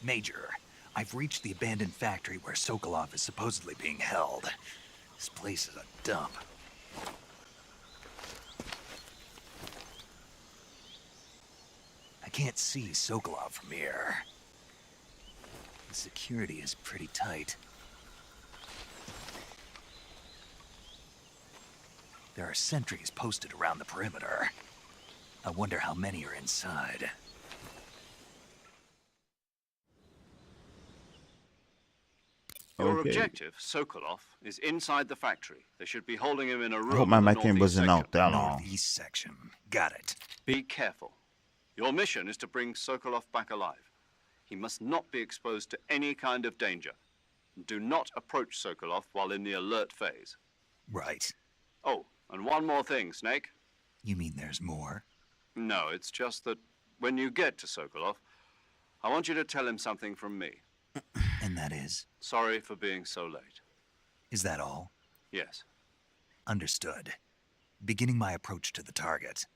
Major, I've reached the abandoned factory where Sokolov is supposedly being held. This place is a dump. I can't see Sokolov from here. The security is pretty tight. There are sentries posted around the perimeter. I wonder how many are inside. Your Okay. objective, Sokolov, is inside the factory. They should be holding him in a room. I hope my in the mic ain't northeast buzzing section. out that long. Northeast section. Got it. Be careful. Your mission is to bring Sokolov back alive. He must not be exposed to any kind of danger. Do not approach Sokolov while in the alert phase. Right. Oh, and one more thing, Snake. You mean there's more? No, it's just that when you get to Sokolov, I want you to tell him something from me. And that is? Sorry for being so late. Is that all? Yes. Understood. Beginning my approach to the target.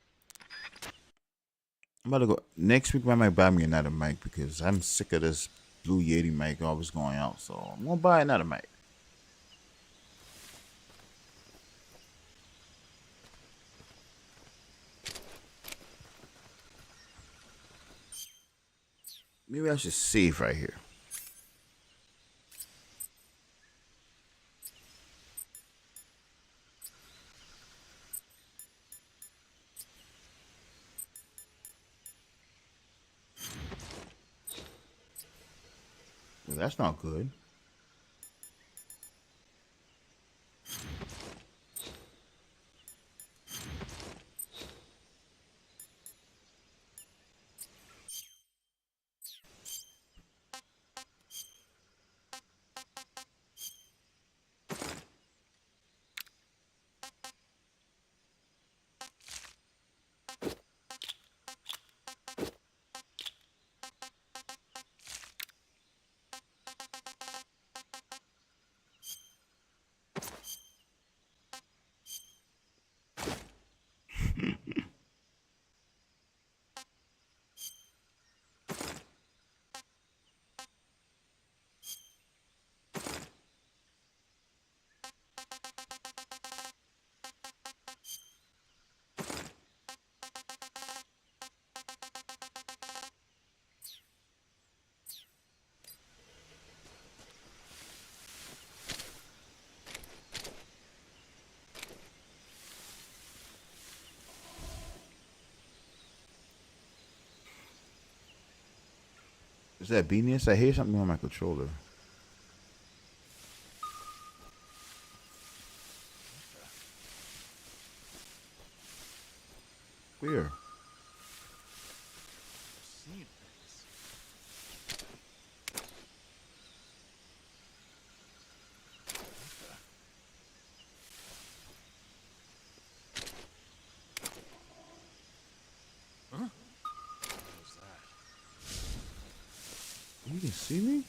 I'm about to go next week. I might buy me another mic because I'm sick of this Blue Yeti mic always going out. So I'm gonna buy another mic. Maybe I should save right here. Well, that's not good. Is that Venus? I hear something on my controller. Where? You can see me?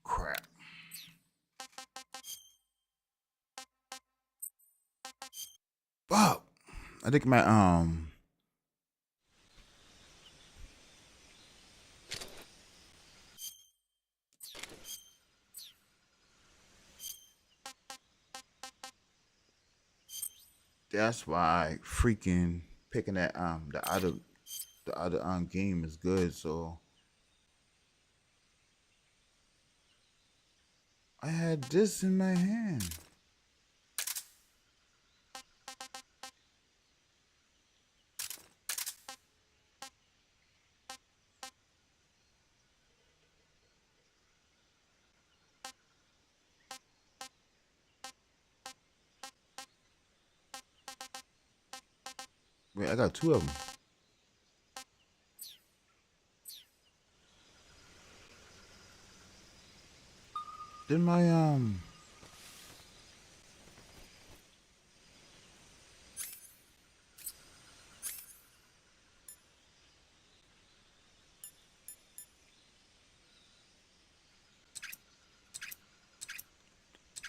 Crap. Fuck. I think my that's why freaking picking that the other game is good. So I had this in my hand. Wait, I got two of them. Then my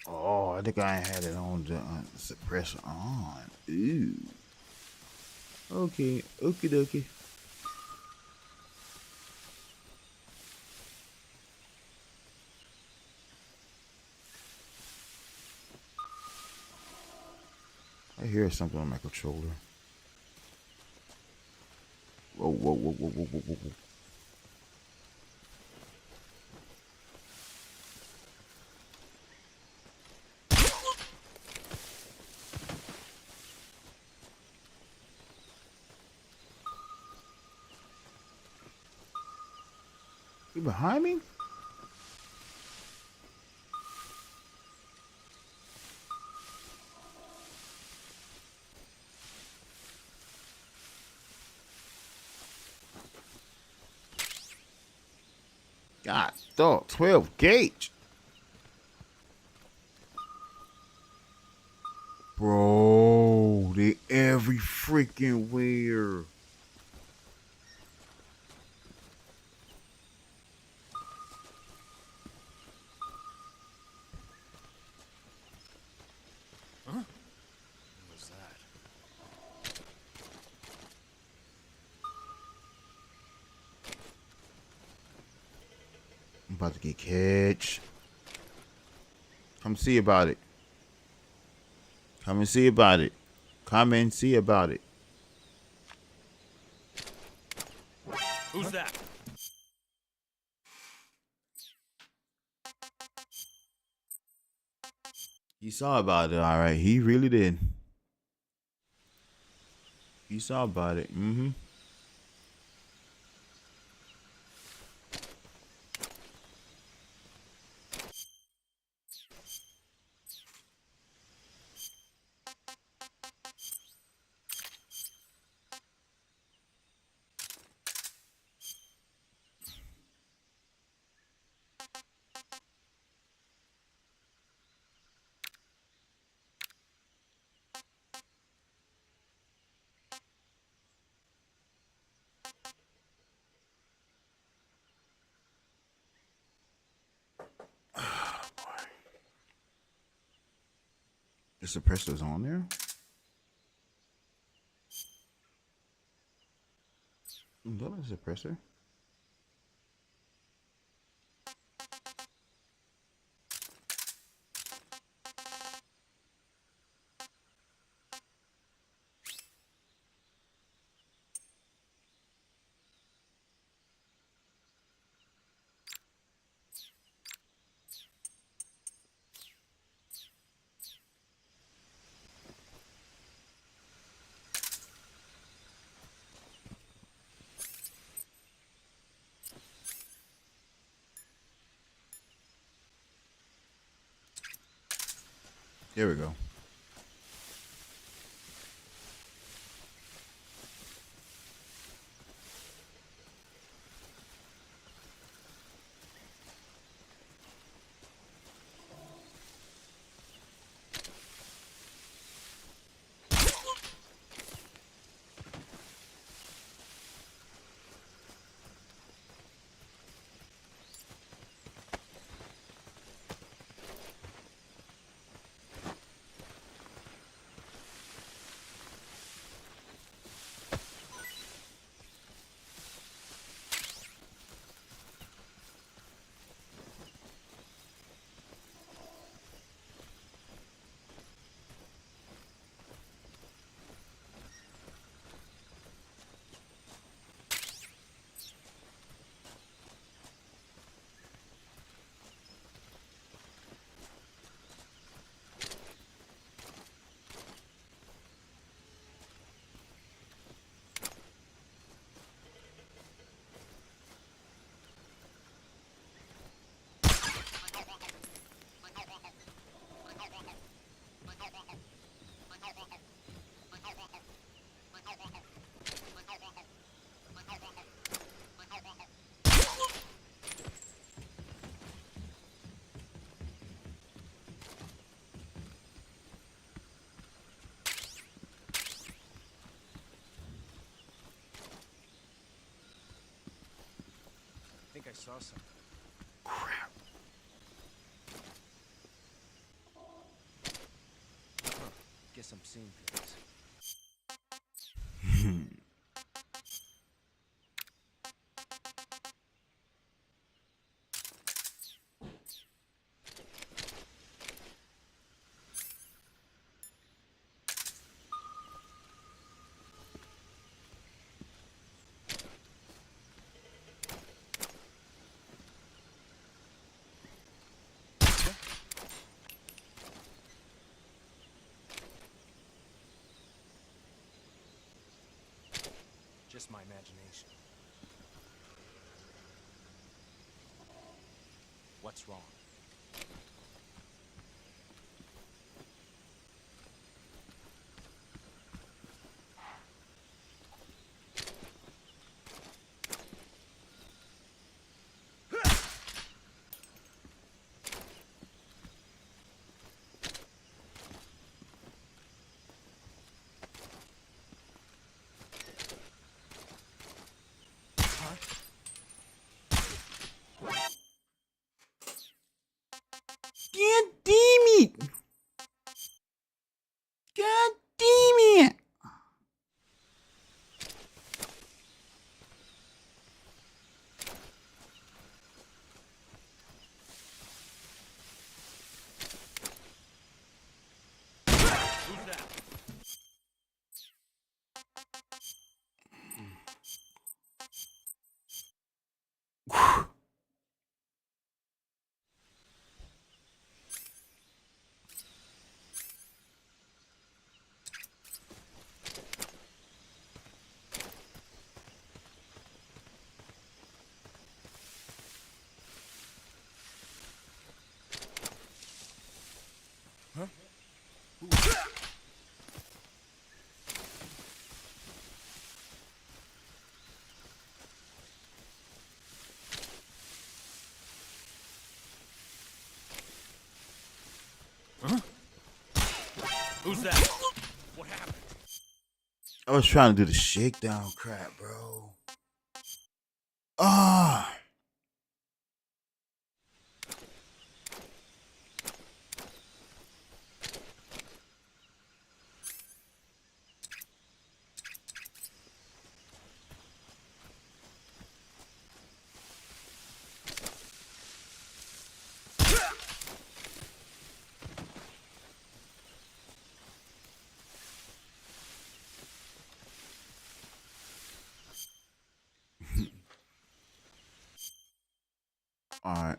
oh, I think I had it on the suppressor on. Ooh. Okay, okie dokie. I hear something on my controller. Whoa, whoa, whoa, whoa, whoa, whoa, whoa, whoa. You behind me? God, dog, 12 gauge. Bro, they every freaking where. Huh? What was that? I'm about to get catch. Come see about it. Come and see about it. Come and see about it. Who's that? He saw about it, all right. He really did. He saw about it. Mm-hmm. The suppressor's on there. That was a suppressor. There we go. saw something. Crap. Guess I'm seeing things. Just my imagination. What's wrong? God damn it! God damn it! Who's that? Huh? Huh? Who's that? What happened? I was trying to do the shakedown crap, bro. Ah. All right.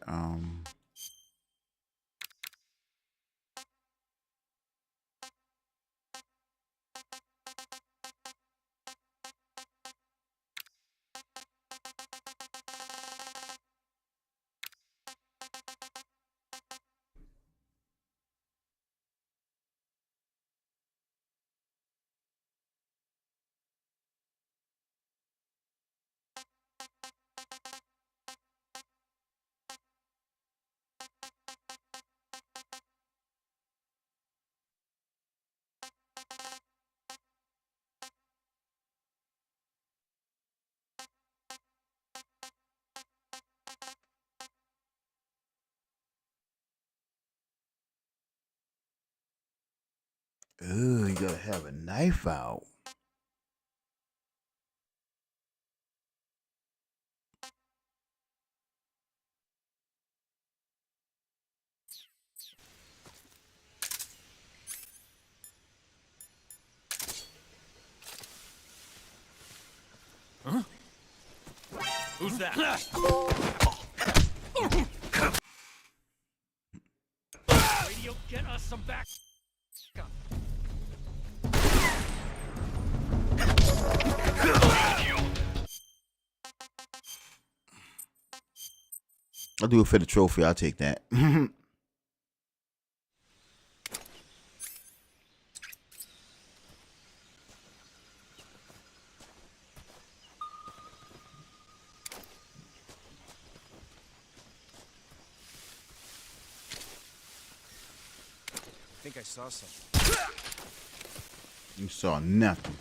Ooh, you gotta have a knife out. Huh? Who's that? Radio, get us some back. I'll do it for the trophy. I'll take that. I think I saw something. You saw nothing.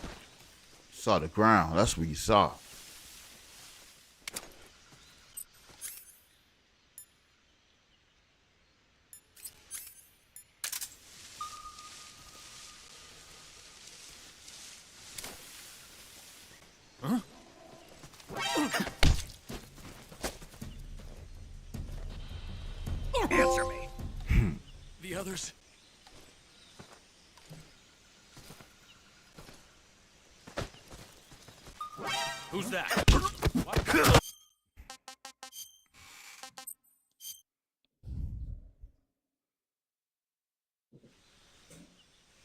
You saw the ground. That's what you saw. Answer me. The others. Who's that?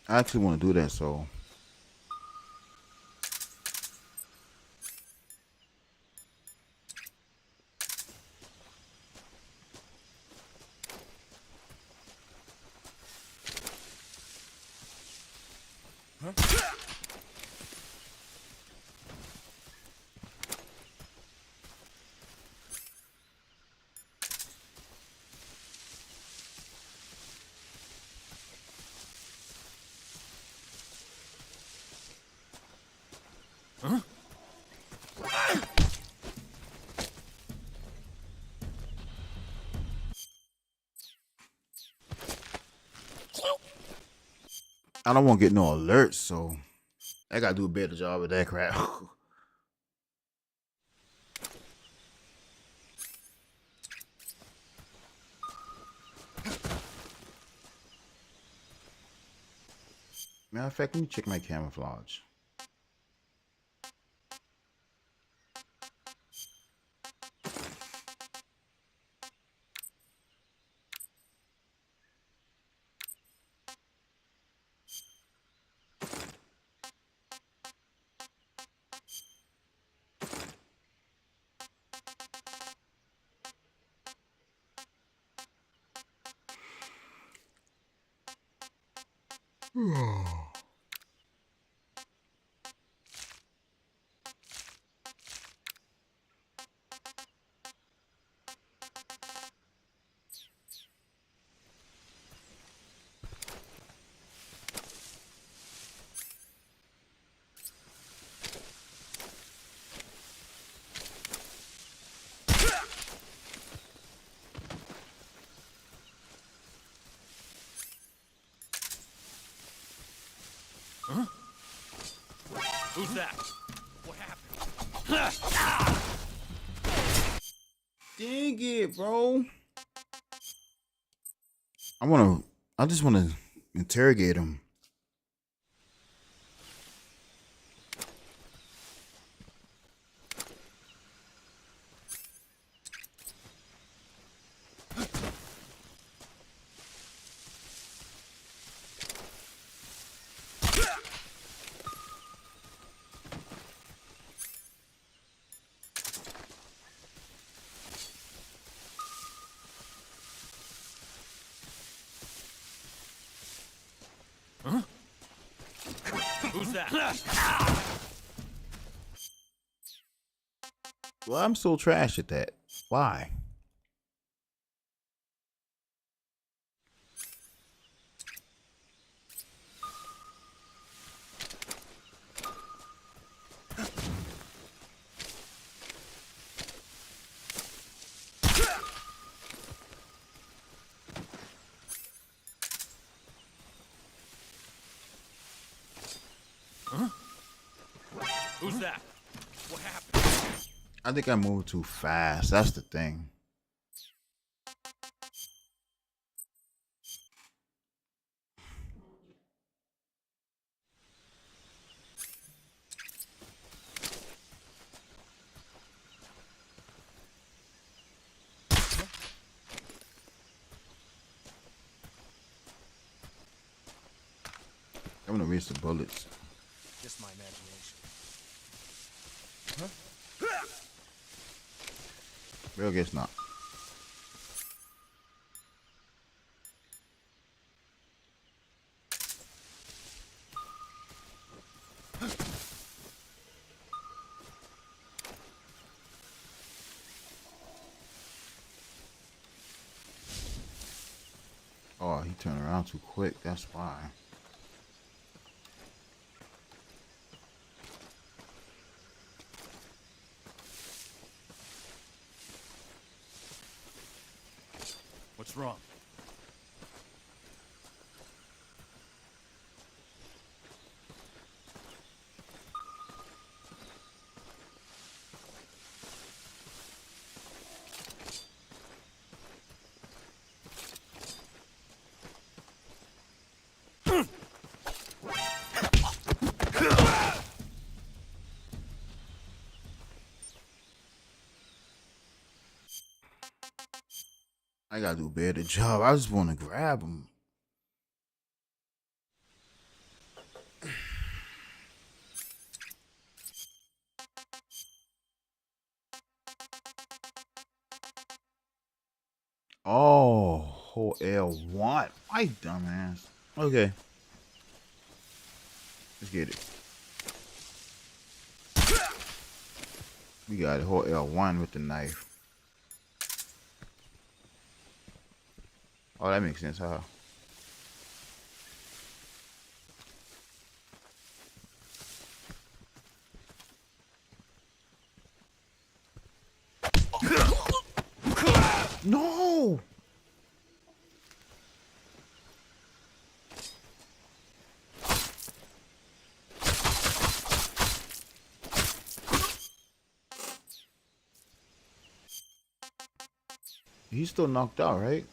I actually want to do that, so I don't want to get no alerts, so I gotta do a better job with that crap. Matter of fact, let me check my camouflage. Who's that? What happened? Dang it, bro. I just wanna interrogate him. Who's that? Well, I'm so trash at that. Why? Who's that? What happened? I think I moved too fast. That's the thing. I'm gonna waste the bullets. Just my imagination. Well, guess not. Oh, he turned around too quick. That's why. What's wrong? I gotta do a better job. I just want to grab them. Oh, whole L1. My dumbass. Okay, let's get it. We got a whole L1 with the knife. Oh, that makes sense, huh? No! He's still knocked out, right?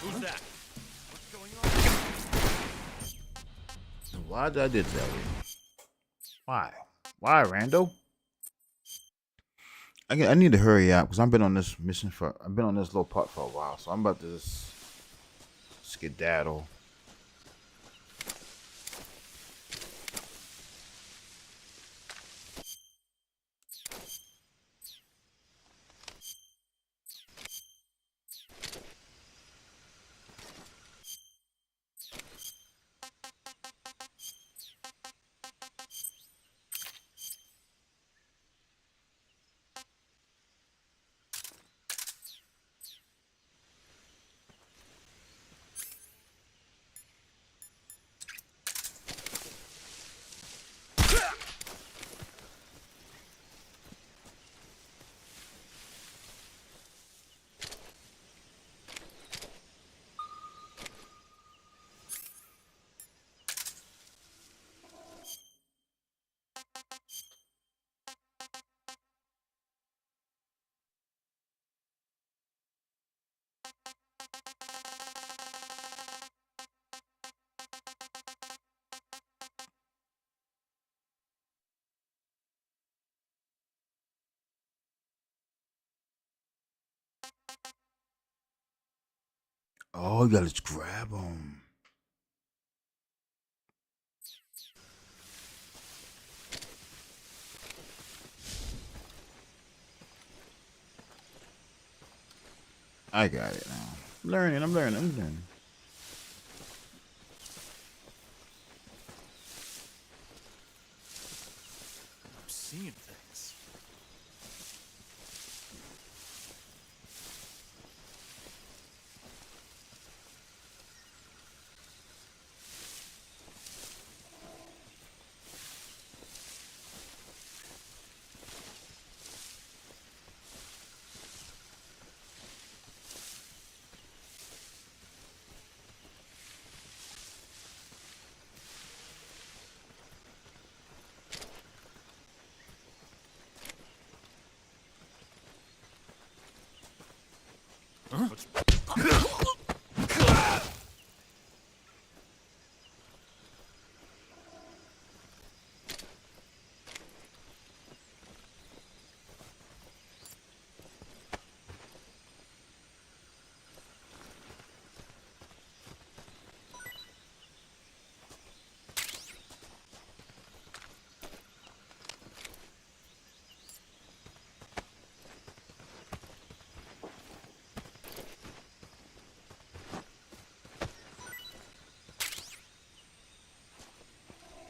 Who's that? Why did I did that way? Why? Why, Rando? I need to hurry up because I've been on this mission for I've been on this little part for a while, so I'm about to just skedaddle. Oh, you gotta just grab him. I got it now. I'm learning. I'm seeing things.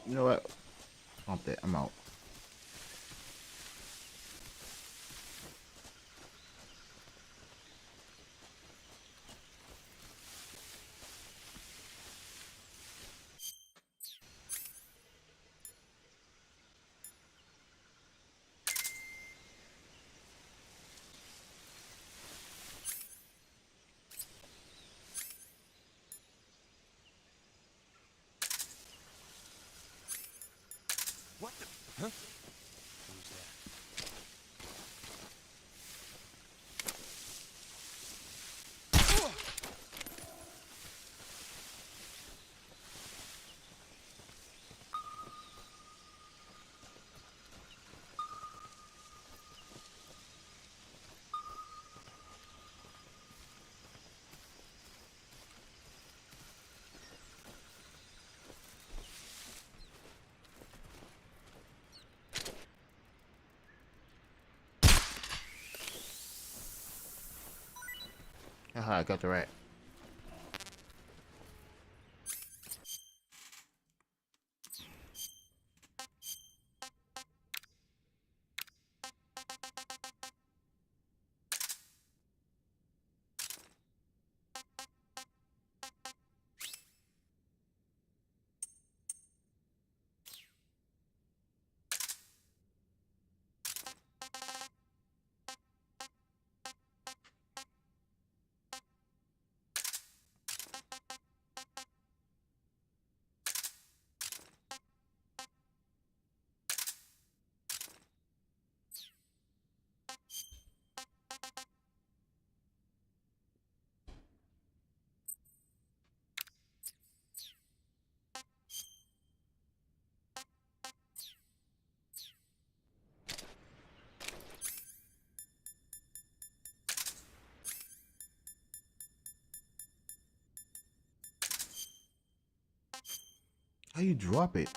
You know what? Bump that. I'm out. Haha, I got the rat. How you drop it?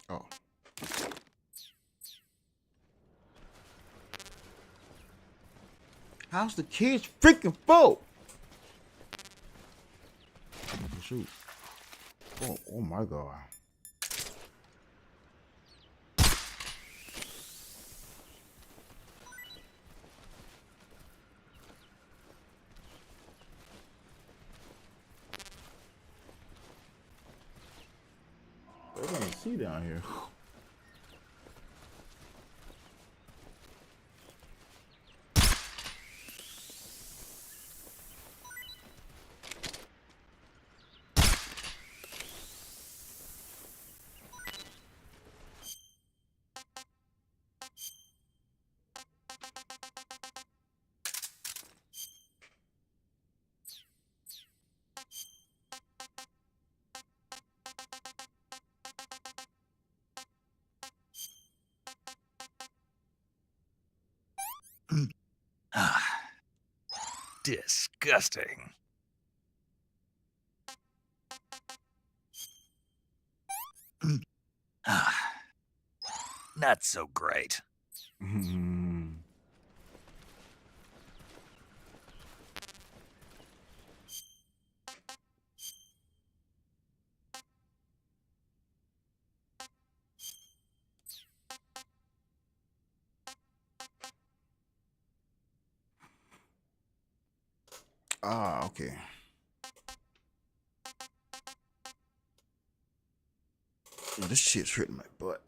Oh. How's the kids freaking full? Oh, shoot. Oh my god. What can I see down here? Disgusting. Not so great. Ah, okay. Oh, this shit's hurting my butt.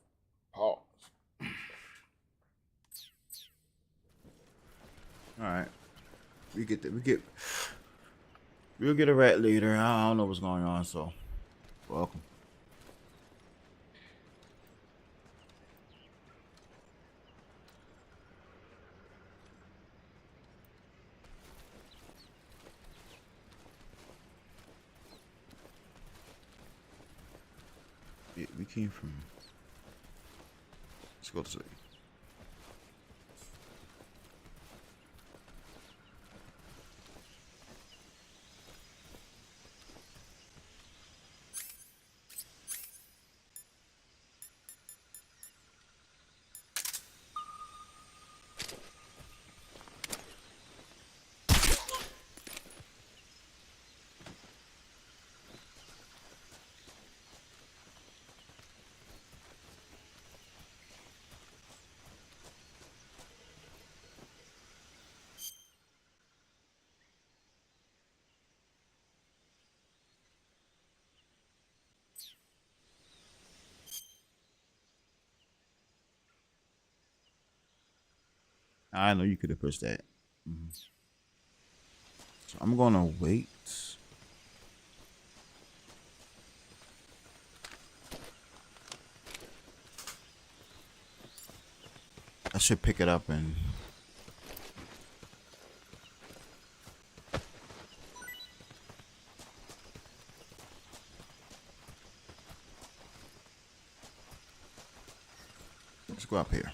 Pause. Alright. We'll get a rat later. I don't know what's going on, so welcome. Yeah, we came from. Let's go to sleep. I know you could have pushed that. So I'm gonna wait. I should pick it up and. Let's go up here.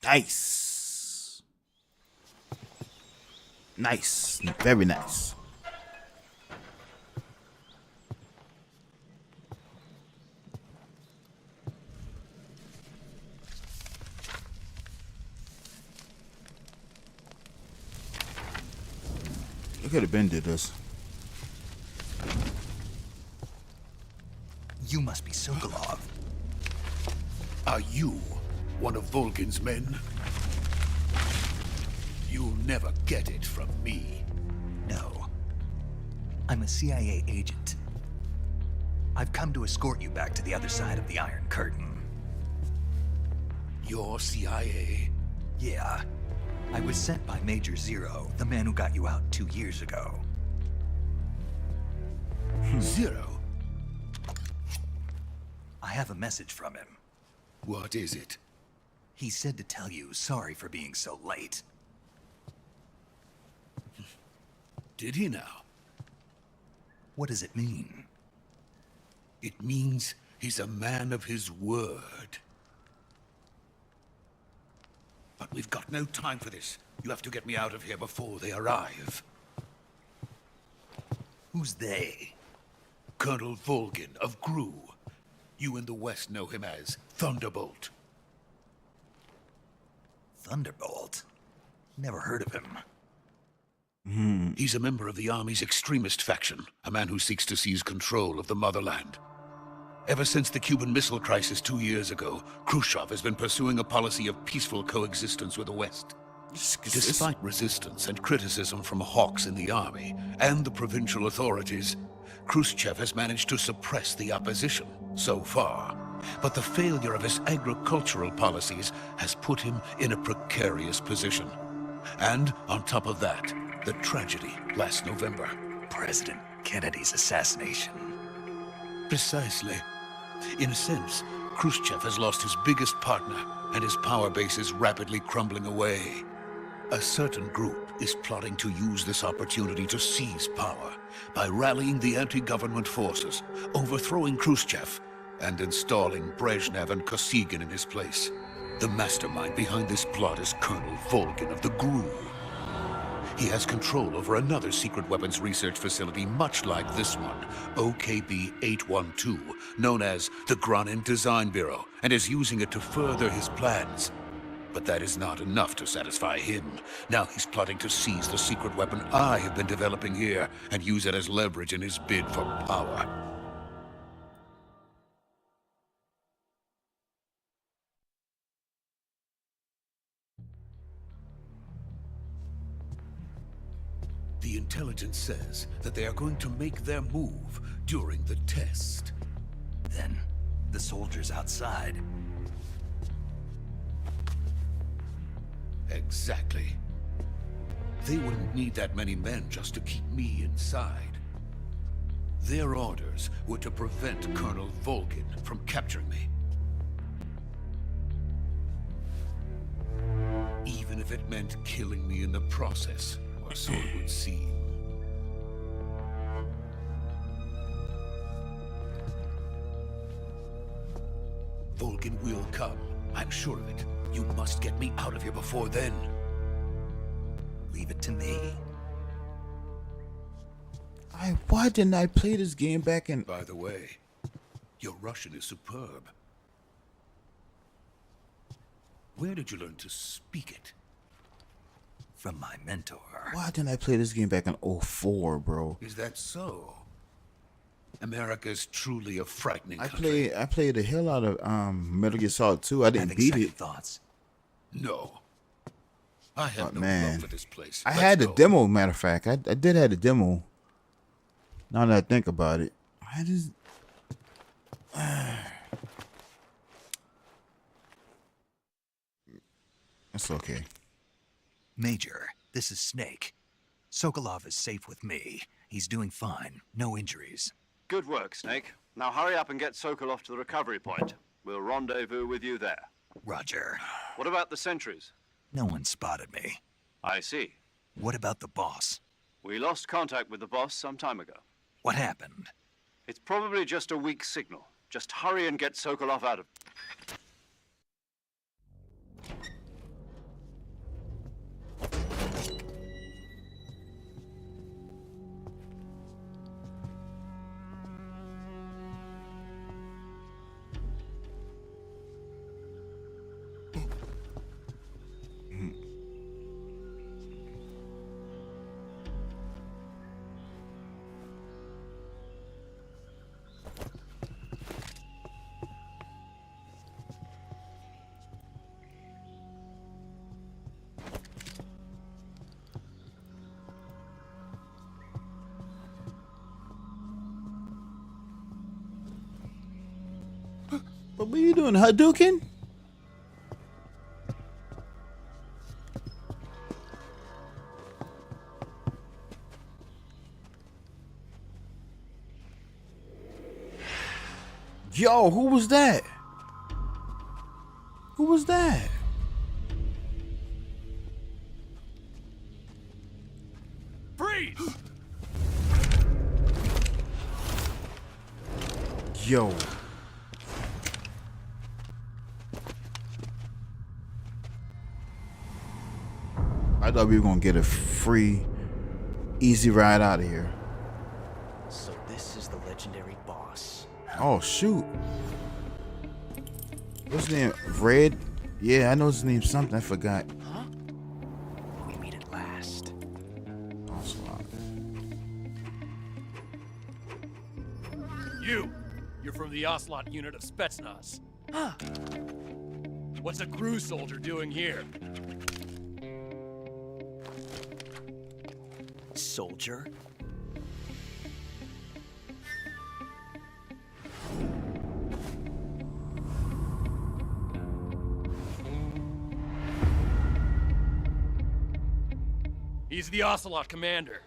Nice. Nice. Very nice. We could have been did this. You must be Sokolov. Are you one of Volgin's men? You'll never get it from me. No. I'm a CIA agent. I've come to escort you back to the other side of the Iron Curtain. You're CIA? Yeah. I was sent by Major Zero, the man who got you out 2 years ago. Zero? I have a message from him. What is it? He said to tell you sorry for being so late. Did he now? What does it mean? It means he's a man of his word. But we've got no time for this. You have to get me out of here before they arrive. Who's they? Colonel Volgin of GRU. You in the West know him as Thunderbolt. Thunderbolt? Never heard of him. He's a member of the Army's extremist faction, a man who seeks to seize control of the motherland. Ever since the Cuban Missile Crisis 2 years ago, Khrushchev has been pursuing a policy of peaceful coexistence with the West. Despite resistance and criticism from hawks in the army and the provincial authorities, Khrushchev has managed to suppress the opposition so far. But the failure of his agricultural policies has put him in a precarious position. And on top of that, the tragedy last November. President Kennedy's assassination. Precisely. In a sense, Khrushchev has lost his biggest partner, and his power base is rapidly crumbling away. A certain group is plotting to use this opportunity to seize power by rallying the anti-government forces, overthrowing Khrushchev, and installing Brezhnev and Kosygin in his place. The mastermind behind this plot is Colonel Volgin of the GRU. He has control over another secret weapons research facility much like this one, OKB-812, known as the Granin Design Bureau, and is using it to further his plans. But that is not enough to satisfy him. Now he's plotting to seize the secret weapon I have been developing here and use it as leverage in his bid for power. The intelligence says that they are going to make their move during the test. Then, the soldiers outside. Exactly. They wouldn't need that many men just to keep me inside. Their orders were to prevent Colonel Volgin from capturing me. Even if it meant killing me in the process, or so it would seem. Volgin will come. I'm sure of it. You must get me out of here before then. Leave it to me. Why didn't I play this game back in... By the way, your Russian is superb. Where did you learn to speak it? From my mentor. Why didn't I play this game back in 04, bro? Is that so? America's truly a frightening country. I played the hell out of Metal Gear Solid 2. I didn't Having beat second it. thoughts. No. I have no man. love for this place. I Let's had the go. demo, matter of fact. I did have the demo. Now that I think about it. I just... That's okay. Major, this is Snake. Sokolov is safe with me. He's doing fine. No injuries. Good work, Snake. Now hurry up and get Sokolov to the recovery point. We'll rendezvous with you there. Roger. What about the sentries? No one spotted me. I see. What about the boss? We lost contact with the boss some time ago. What happened? It's probably just a weak signal. Just hurry and get Sokolov out of... What were you doing, Hadouken? Yo, who was that? Who was that? Freeze! Yo. I thought we were gonna get a free, easy ride out of here. So this is the legendary boss. Oh shoot. What's his name? Red? Yeah, I know his name something. I forgot. Huh? We meet at last. Ocelot. You're from the Ocelot unit of Spetsnaz. Huh. What's a crew soldier doing here? Soldier? He's the Ocelot commander.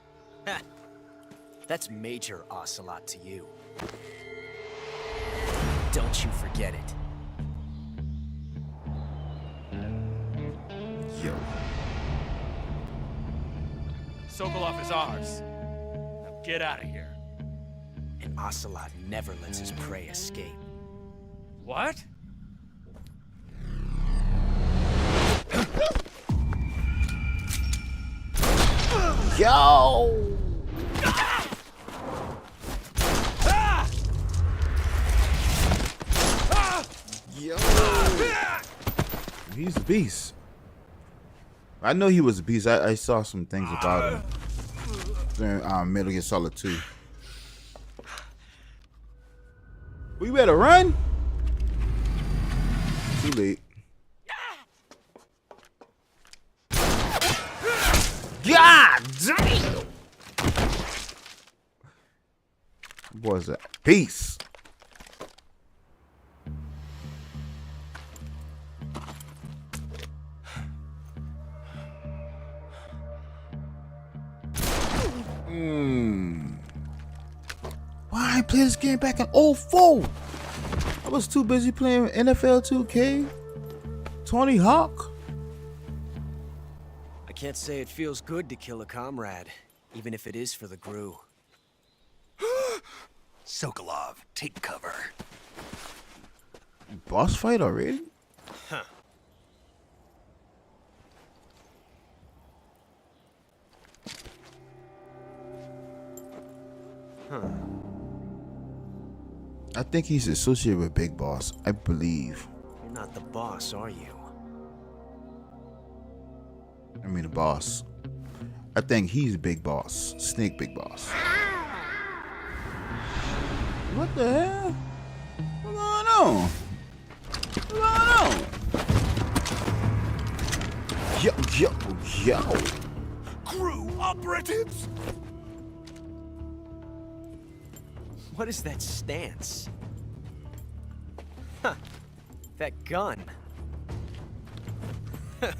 That's Major Ocelot to you. Don't you forget it. Yo. Sokolov is ours. Now get out of here. And Ocelot never lets his prey escape. What? Yo. Yo. He's a beast. I know he was a beast. I saw some things about him during Metal Gear Solid 2. We better run. Too late. God damn! Boy's a beast. Why I play this game back in 04? I was too busy playing NFL 2K. Tony Hawk. I can't say it feels good to kill a comrade, even if it is for the GRU. Sokolov, take cover. Boss fight already? Huh. Huh. I think he's associated with Big Boss. I believe. You're not the boss, are you? I mean the boss. I think he's Big Boss. Snake Big Boss. What the hell? What's going on? What's going on? Yo. Crew operatives? What is that stance? Huh. That gun. They're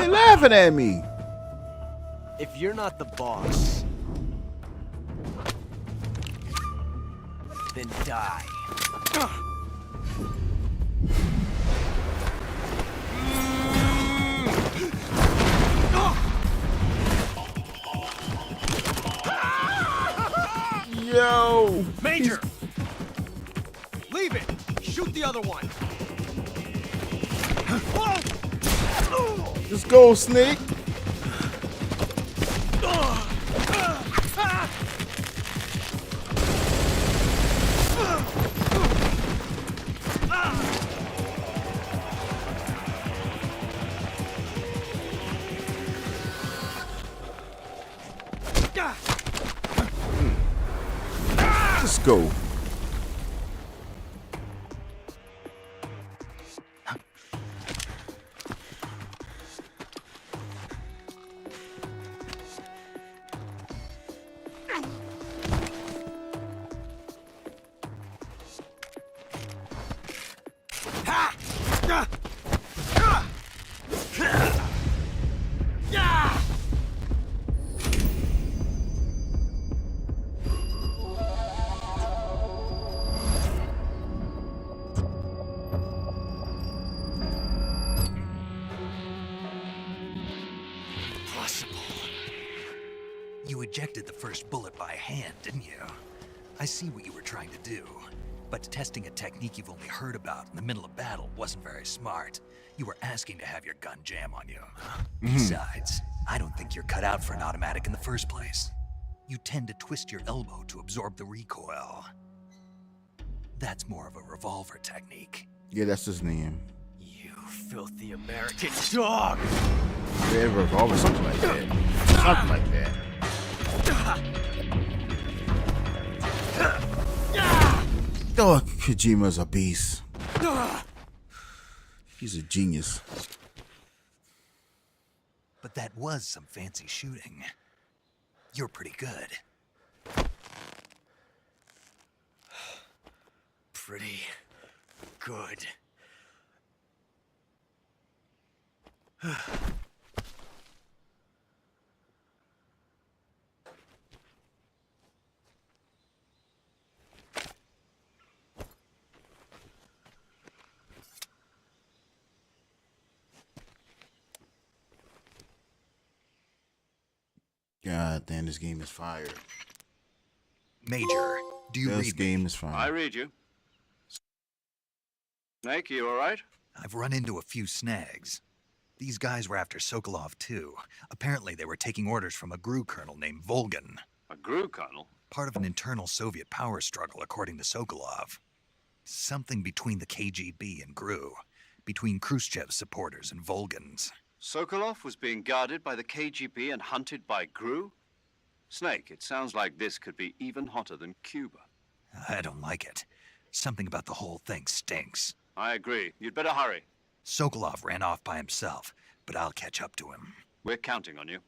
laughing at me. If you're not the boss, then die. Yo. Major! Leave it! Shoot the other one! Let's go, Snake. Let's go. ejected the first bullet by hand, didn't you? I see what you were trying to do. But testing a technique you've only heard about in the middle of battle wasn't very smart. You were asking to have your gun jam on you. Besides, I don't think you're cut out for an automatic in the first place. You tend to twist your elbow to absorb the recoil. That's more of a revolver technique. Yeah, that's his name. You filthy American dog! Red revolver, something like that. Something like that. Oh, Kojima's a beast. He's a genius. But that was some fancy shooting. You're pretty good. Pretty good. God damn, this game is fire. Major, do you This read game me? is fire. I read you. Snake, you all right? I've run into a few snags. These guys were after Sokolov too. Apparently they were taking orders from a GRU colonel named Volgan. A GRU colonel? Part of an internal Soviet power struggle, according to Sokolov. Something between the KGB and GRU. Between Khrushchev's supporters and Volgan's. Sokolov was being guarded by the KGB and hunted by GRU? Snake, it sounds like this could be even hotter than Cuba. I don't like it. Something about the whole thing stinks. I agree. You'd better hurry. Sokolov ran off by himself, but I'll catch up to him. We're counting on you.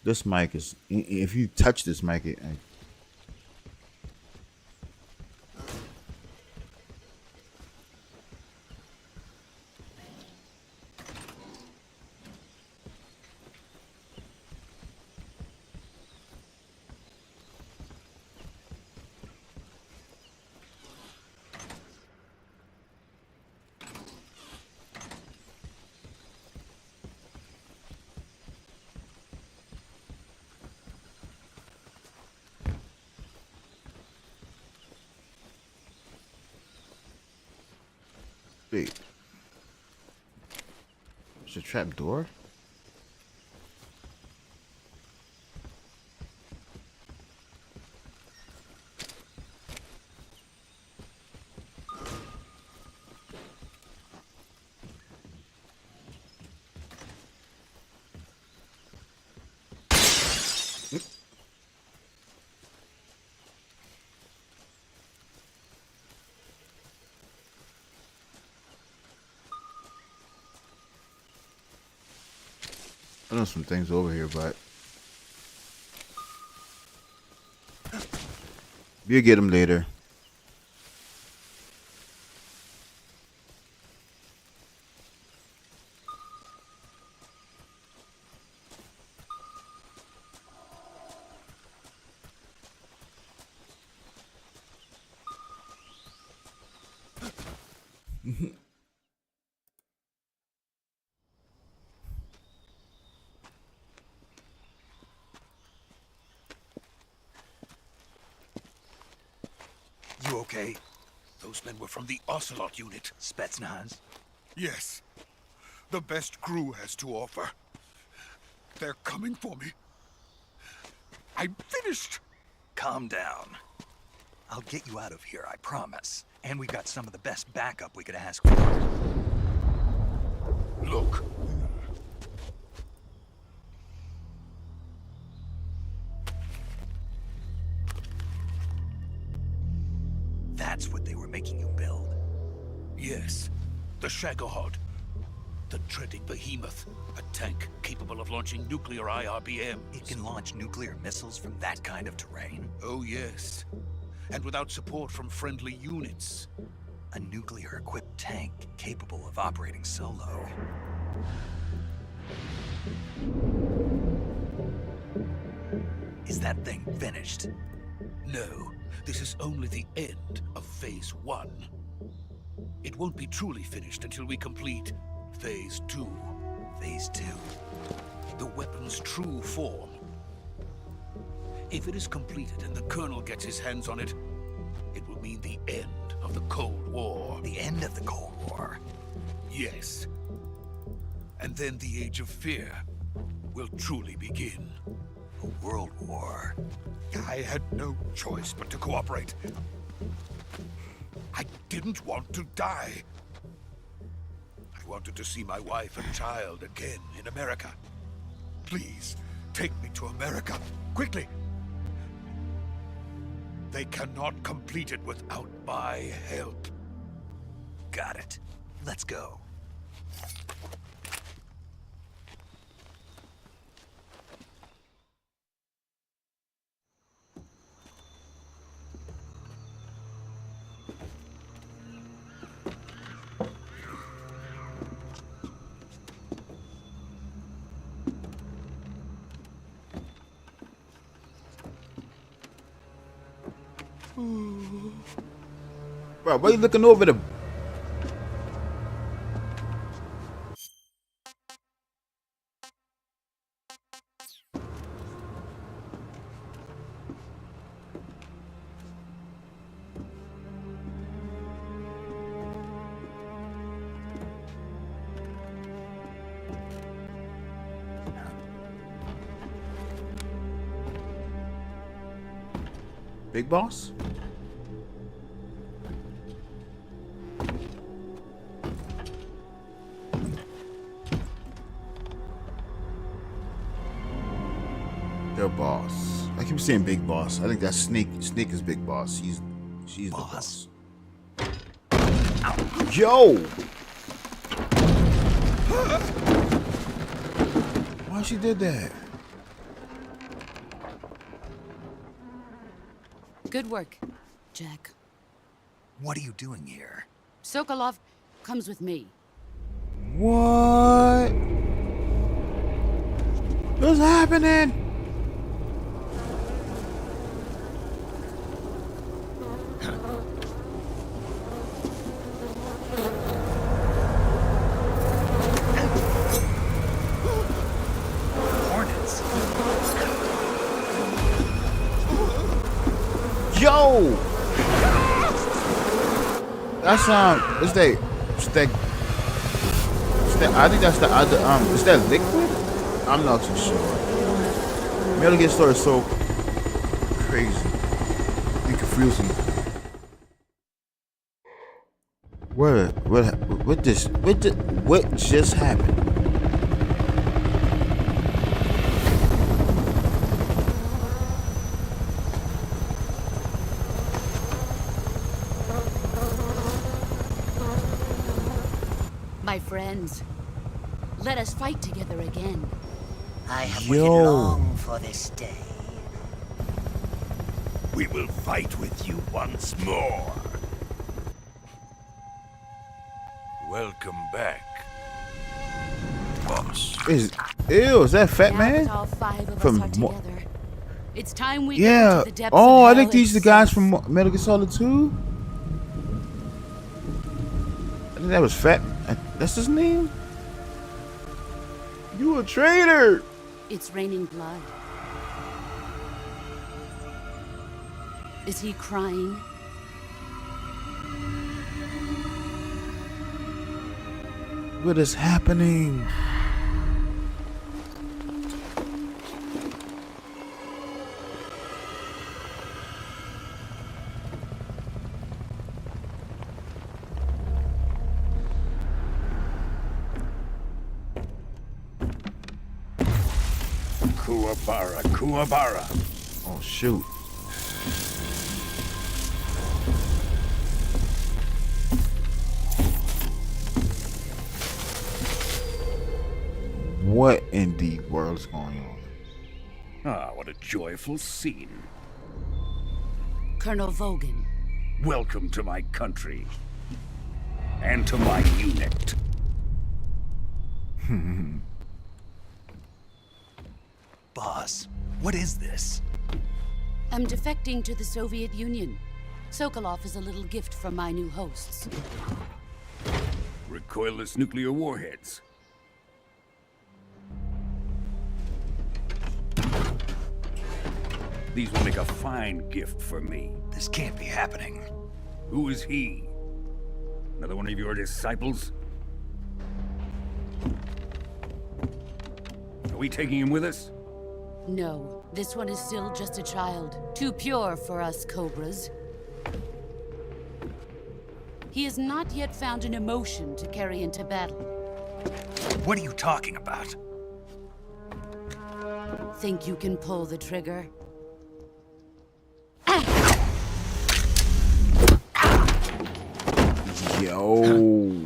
This mic is. If you touch this mic, wait. It's a trap door. I know some things over here, but we'll get them later. You okay? Those men were from the Ocelot unit. Spetsnaz? Yes. The best crew has to offer. They're coming for me. I'm finished. Calm down. I'll get you out of here, I promise. And we've got some of the best backup we could ask for. Look. That's what they were making you build. Yes. The Shagohod. The dreaded behemoth. A tank capable of launching nuclear IRBMs. It can launch nuclear missiles from that kind of terrain? Oh, yes. And without support from friendly units. A nuclear-equipped tank capable of operating solo. Is that thing finished? No, this is only the end of Phase 1. It won't be truly finished until we complete Phase 2. Phase 2? The weapon's true form. If it is completed and the Colonel gets his hands on it, it will mean the end of the Cold War. The end of the Cold War? Yes. And then the Age of Fear will truly begin. A world war? I had no choice but to cooperate. I didn't want to die. I wanted to see my wife and child again in America. Please, take me to America, quickly. They cannot complete it without my help. Got it. Let's go. Bro, why you looking over the... Big boss? Their boss. I keep saying big boss. I think that's Snake. Snake is big boss. She's Boss. the boss. Yo! Why she did that? Good work, Jack. What are you doing here? Sokolov comes with me. What? What's happening? Hornets. Yo! That's is that I think that's the other is that liquid? I'm not too sure. Metal Gear Solid is so crazy and confusing. What just happened? My friends, let us fight together again. I have Yo. waited long for this day. We will fight with you once more. Welcome back, boss. Is that Fat Now Man? that all five of From us are Mo- together, it's time we Yeah. get into the depths Oh, of I think hell these are the guys itself. from Metal Gear Solid 2. I think think that was Fat. That's his name? You a traitor! It's raining blood. Is he crying? What is happening? Kuwabara, Kuwabara. Oh shoot. What in the world is going on? Ah, what a joyful scene. Colonel Vogan. Welcome to my country. And to my unit. Boss, what is this? I'm defecting to the Soviet Union. Sokolov is a little gift from my new hosts. Recoilless nuclear warheads. These will make a fine gift for me. This can't be happening. Who is he? Another one of your disciples? Are we taking him with us? No, this one is still just a child. Too pure for us Cobras. He has not yet found an emotion to carry into battle. What are you talking about? Think you can pull the trigger? Yo.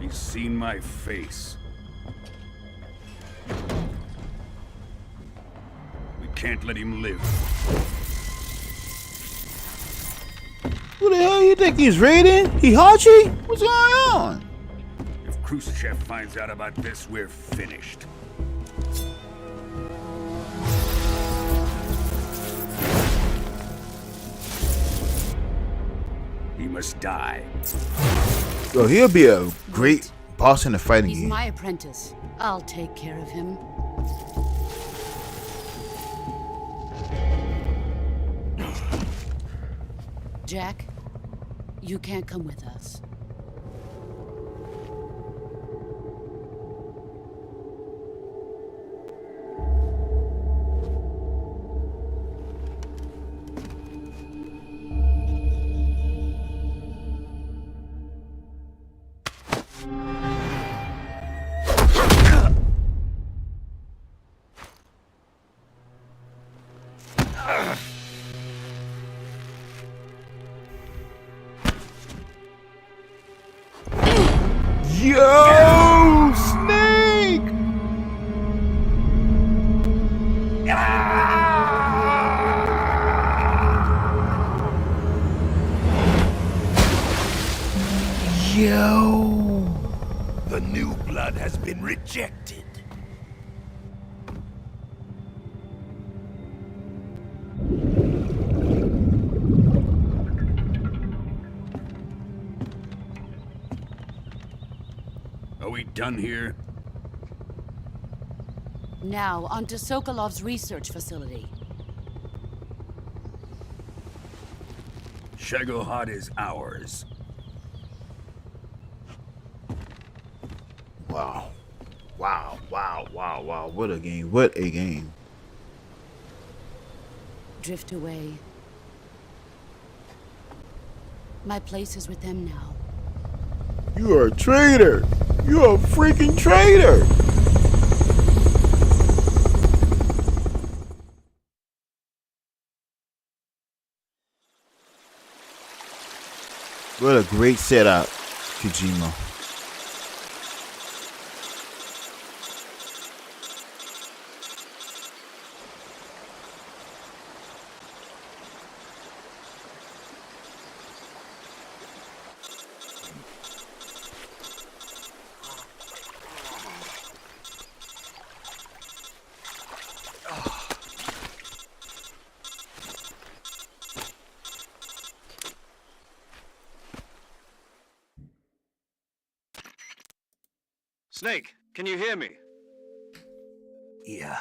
He's seen my face. We can't let him live. Who the hell you think he's raiding? Hihachi? What's going on? If Khrushchev finds out about this, we're finished. He must die. Yo, he'll be a great boss in the fighting He's game. my apprentice. I'll take care of him. Jack, you can't come with us. Yo, Snake! Yo! The new blood has been rejected. Are we done here? Now, onto Sokolov's research facility. Shagohod is ours. Wow. Wow, wow, wow, wow. What a game. What a game. Drift away. My place is with them now. You are a traitor. You're a freaking traitor. What a great setup, Kojima. Snake, can you hear me? Yeah.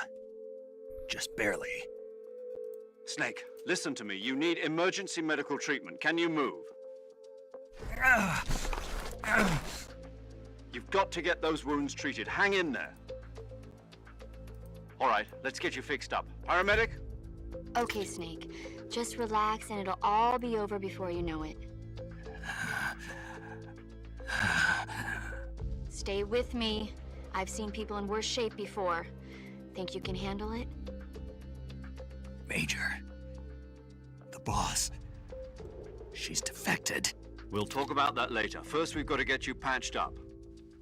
Just barely. Snake, listen to me. You need emergency medical treatment. Can you move? You've got to get those wounds treated. Hang in there. All right, let's get you fixed up. Paramedic? Okay, Snake. Just relax and it'll all be over before you know it. Stay with me. I've seen people in worse shape before. Think you can handle it? Major. The boss. She's defected. We'll talk about that later. First, we've got to get you patched up.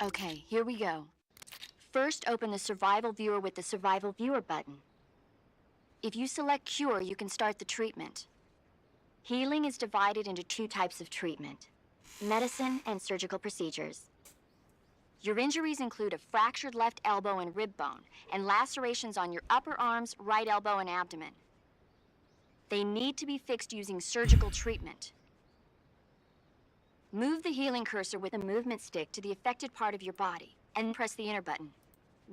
Okay, here we go. First, open the Survival Viewer with the Survival Viewer button. If you select Cure, you can start the treatment. Healing is divided into two types of treatment: medicine and surgical procedures. Your injuries include a fractured left elbow and rib bone, and lacerations on your upper arms, right elbow, and abdomen. They need to be fixed using surgical treatment. Move the healing cursor with a movement stick to the affected part of your body, and press the enter button.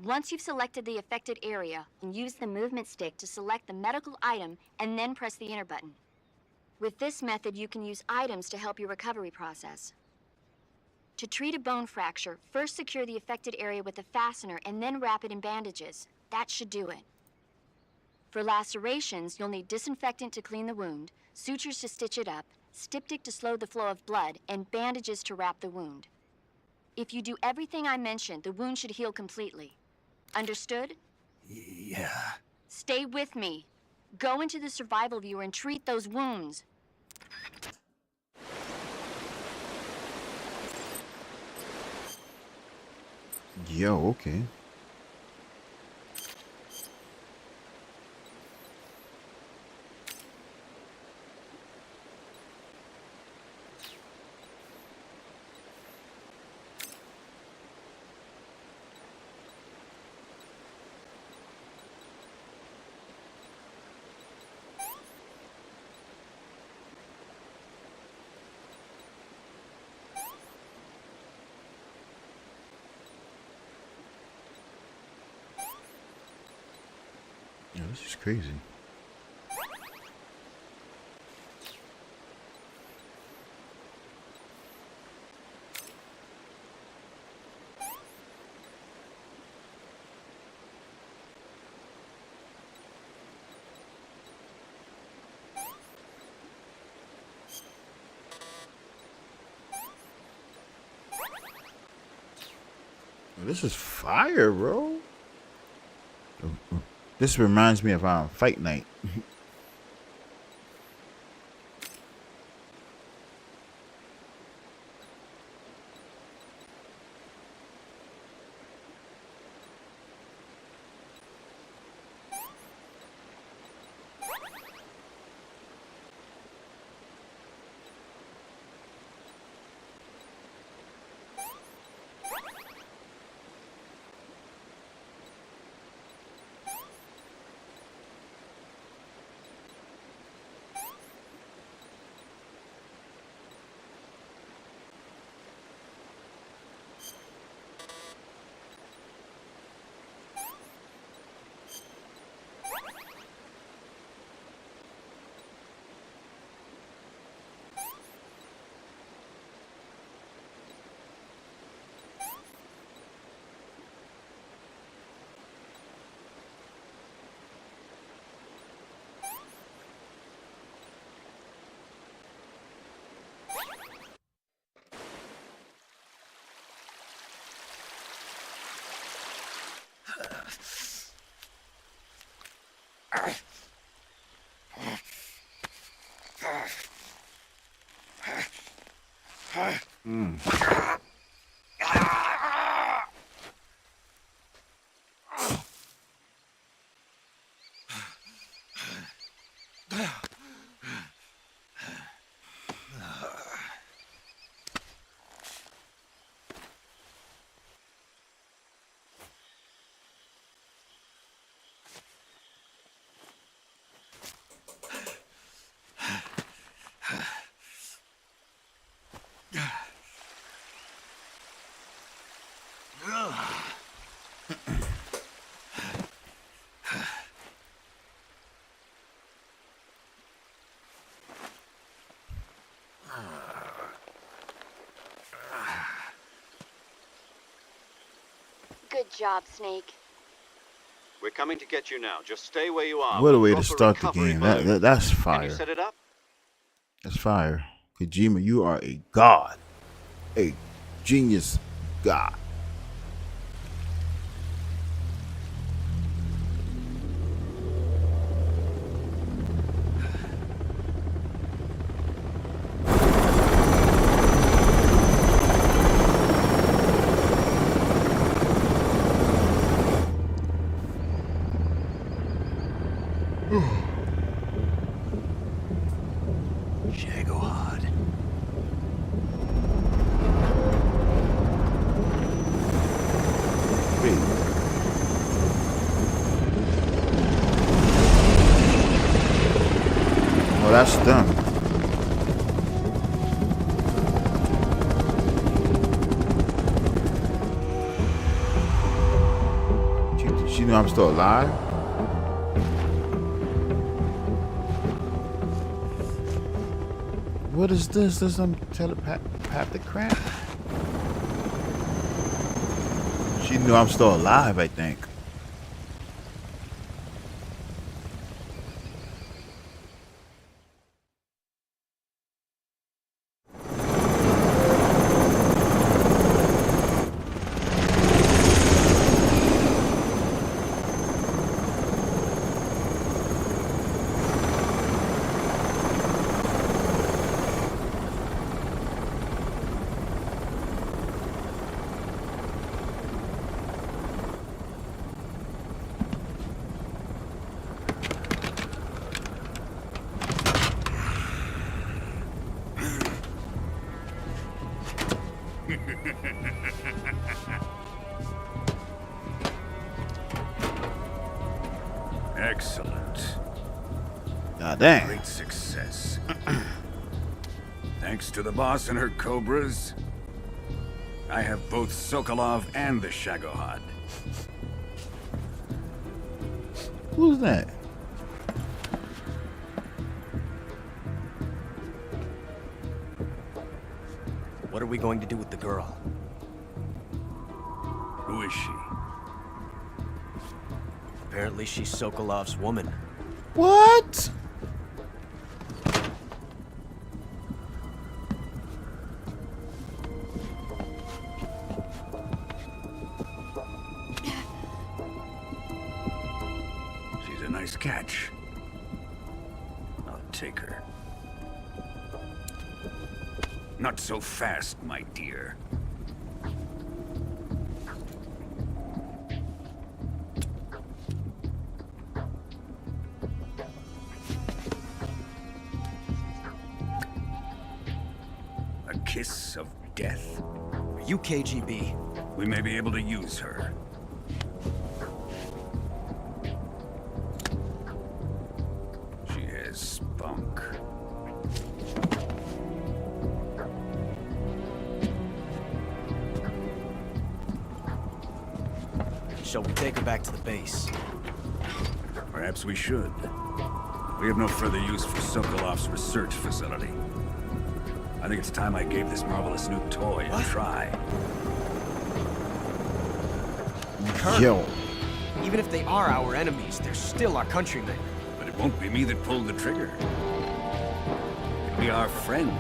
Once you've selected the affected area, use the movement stick to select the medical item, and then press the enter button. With this method, you can use items to help your recovery process. To treat a bone fracture, first secure the affected area with a fastener and then wrap it in bandages. That should do it. For lacerations, you'll need disinfectant to clean the wound, sutures to stitch it up, styptic to slow the flow of blood, and bandages to wrap the wound. If you do everything I mentioned, the wound should heal completely. Understood? Yeah. Stay with me. Go into the Survival Viewer and treat those wounds. Yo, okay. Yo, this is crazy. This is fire, bro. This reminds me of Fight Night. Good job, Snake. We're coming to get you now. Just stay where you are. What a We'll way to drop a start the recovery game. balloon. That's Can fire. you set it up? That's fire. Kojima, you are a god. A genius god. Shagohod. Wait. Oh, that's done. She knew I'm still alive? What is this? This some telepathic crap? She knew I'm still alive, I think. Excellent. God dang. Great success. Thanks to the boss and her cobras, I have both Sokolov and the Shagohod. Who's that? What are we going to do with the girl? Who is she? Apparently she's Sokolov's woman. What? She's a nice catch. I'll take her. Not so fast, my dear. A kiss of death? Are you KGB? We may be able to use her. She has spunk. Shall we take her back to the base? Perhaps we should. We have no further use for Sokolov's research facility. I think it's time I gave this marvelous new toy a try. Yo. Even if they are our enemies, they're still our countrymen. But it won't be me that pulled the trigger. It'll be our friend,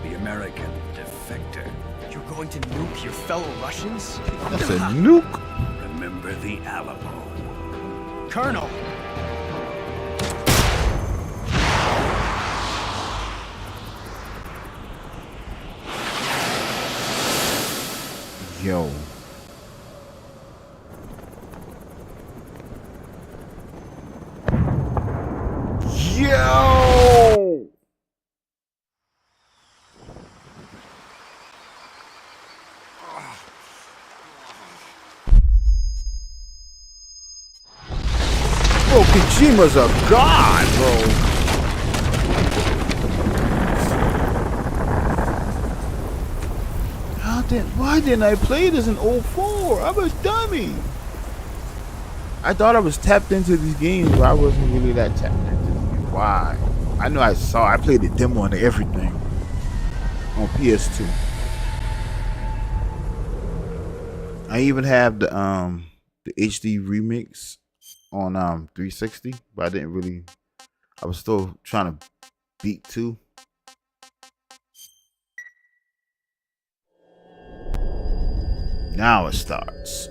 the American defector. You're going to nuke your fellow Russians? That's a nuke. Remember the Alamo. Colonel! Yo. Yo! Bro, Kojima's a god, bro. Why didn't I play this in 04? I'm a dummy. I thought I was tapped into these games, but I wasn't really that tapped into them. Why? I know I played the demo and everything on PS2. I even have the the HD remix on 360, but I didn't really. I was still trying to beat 2. Now it starts.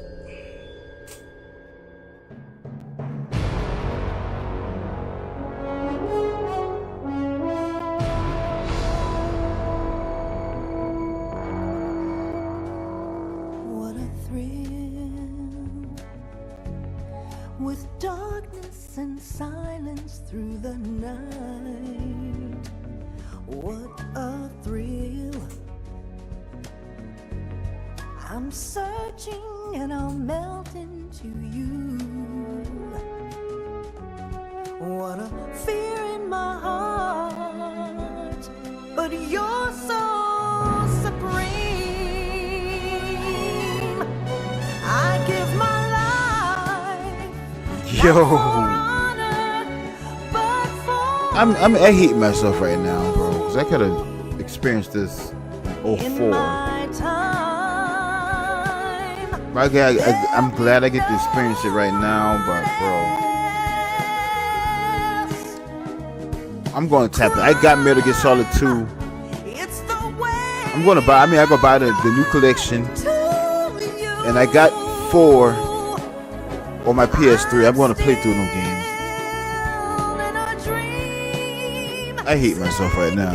What a thrill, with darkness and silence through the night. What a thrill. I'm searching and I'll melt into you. What a fear in my heart, but you're so supreme. I give my life. Yo, I hate myself right now, bro, because I could have experienced this in 04. I'm glad I get to experience it right now, but bro, I'm going to tap it. I got Metal Gear Solid 2. I'm going to buy. I go buy the new collection, and I got 4 on my PS3. I'm going to play through them games. I hate myself right now.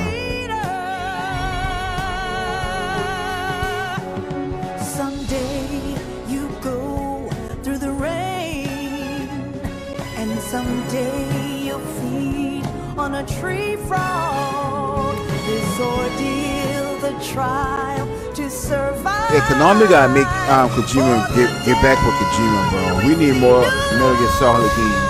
Someday you'll feed on a tree frog. This ordeal, the trial to survive. Yeah, Konami gotta make Kojima get back with Kojima, bro. We need more Metal Gear Solid games.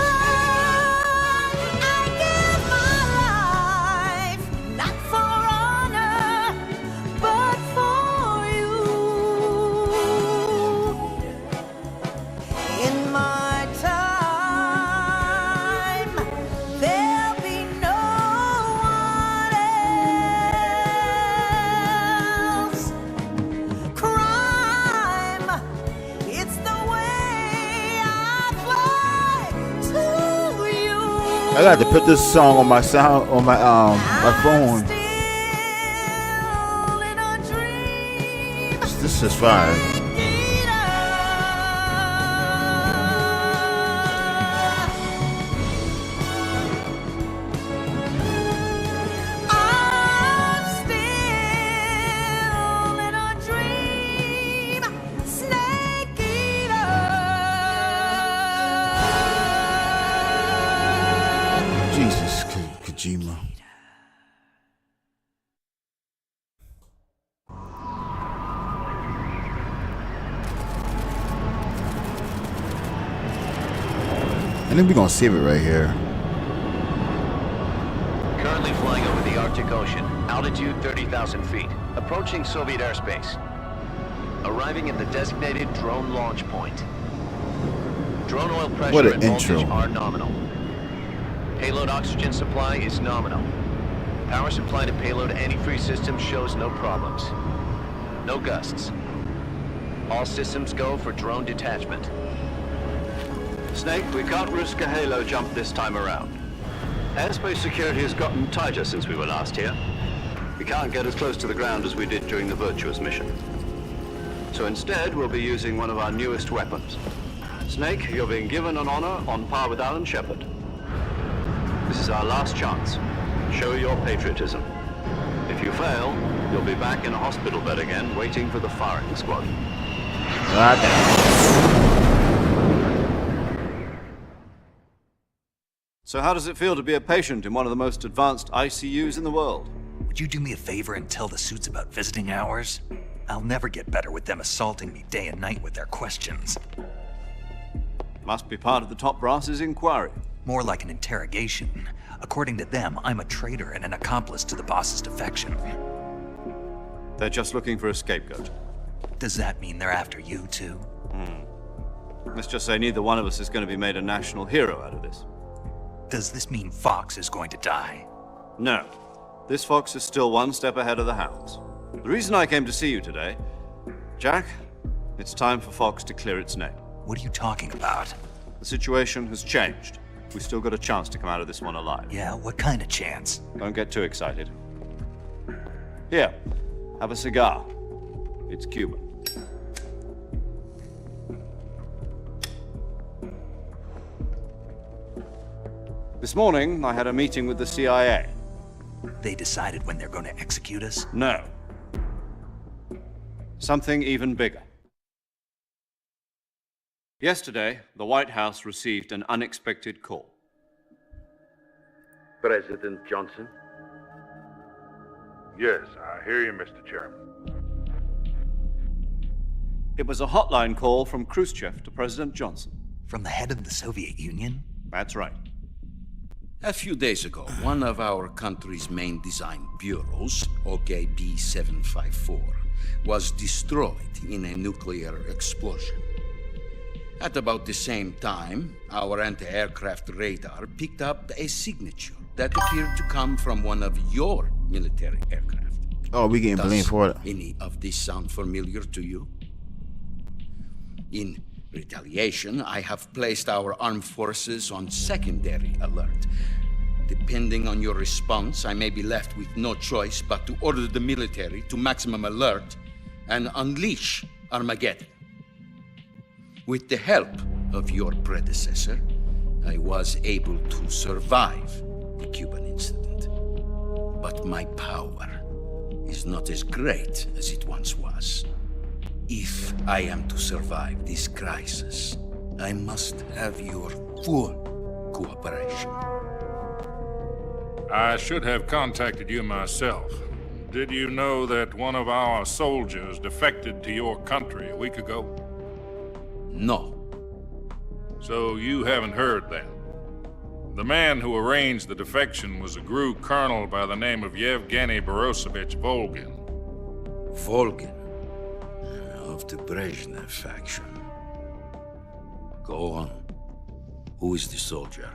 I got to put this song on my my phone. This is fire. Jesus, Kojima. I think we're gonna save it right here. Currently flying over the Arctic Ocean, altitude 30,000 feet, approaching Soviet airspace. Arriving at the designated drone launch point. Drone oil pressure and voltage are nominal. Payload oxygen supply is nominal. Power supply to payload antifreeze system shows no problems. No gusts. All systems go for drone detachment. Snake, we can't risk a halo jump this time around. Airspace security has gotten tighter since we were last here. We can't get as close to the ground as we did during the Virtuous mission. So instead, we'll be using one of our newest weapons. Snake, you're being given an honor on par with Alan Shepard. This is our last chance. Show your patriotism. If you fail, you'll be back in a hospital bed again, waiting for the firing squad. So how does it feel to be a patient in one of the most advanced ICUs in the world? Would you do me a favor and tell the suits about visiting hours? I'll never get better with them assaulting me day and night with their questions. Must be part of the top brass's inquiry. More like an interrogation. According to them, I'm a traitor and an accomplice to the boss's defection. They're just looking for a scapegoat. Does that mean they're after you, too? Let's just say neither one of us is going to be made a national hero out of this. Does this mean Fox is going to die? No. This Fox is still one step ahead of the Hounds. The reason I came to see you today, Jack, it's time for Fox to clear its name. What are you talking about? The situation has changed. We've still got a chance to come out of this one alive. Yeah, what kind of chance? Don't get too excited. Here, have a cigar. It's Cuban. This morning, I had a meeting with the CIA. They decided when they're going to execute us? No. Something even bigger. Yesterday, the White House received an unexpected call. President Johnson? Yes, I hear you, Mr. Chairman. It was a hotline call from Khrushchev to President Johnson. From the head of the Soviet Union? That's right. A few days ago, one of our country's main design bureaus, OKB 754, was destroyed in a nuclear explosion. At about the same time, our anti-aircraft radar picked up a signature that appeared to come from one of your military aircraft. Oh, we getting blamed for it. Any of this sound familiar to you? In retaliation, I have placed our armed forces on secondary alert. Depending on your response, I may be left with no choice but to order the military to maximum alert and unleash Armageddon. With the help of your predecessor, I was able to survive the Cuban incident. But my power is not as great as it once was. If I am to survive this crisis, I must have your full cooperation. I should have contacted you myself. Did you know that one of our soldiers defected to your country a week ago? No. So you haven't heard then? The man who arranged the defection was a GRU colonel by the name of Yevgeny Borosovich Volgin. Volgin? Of the Brezhnev faction. Go on. Who is the soldier?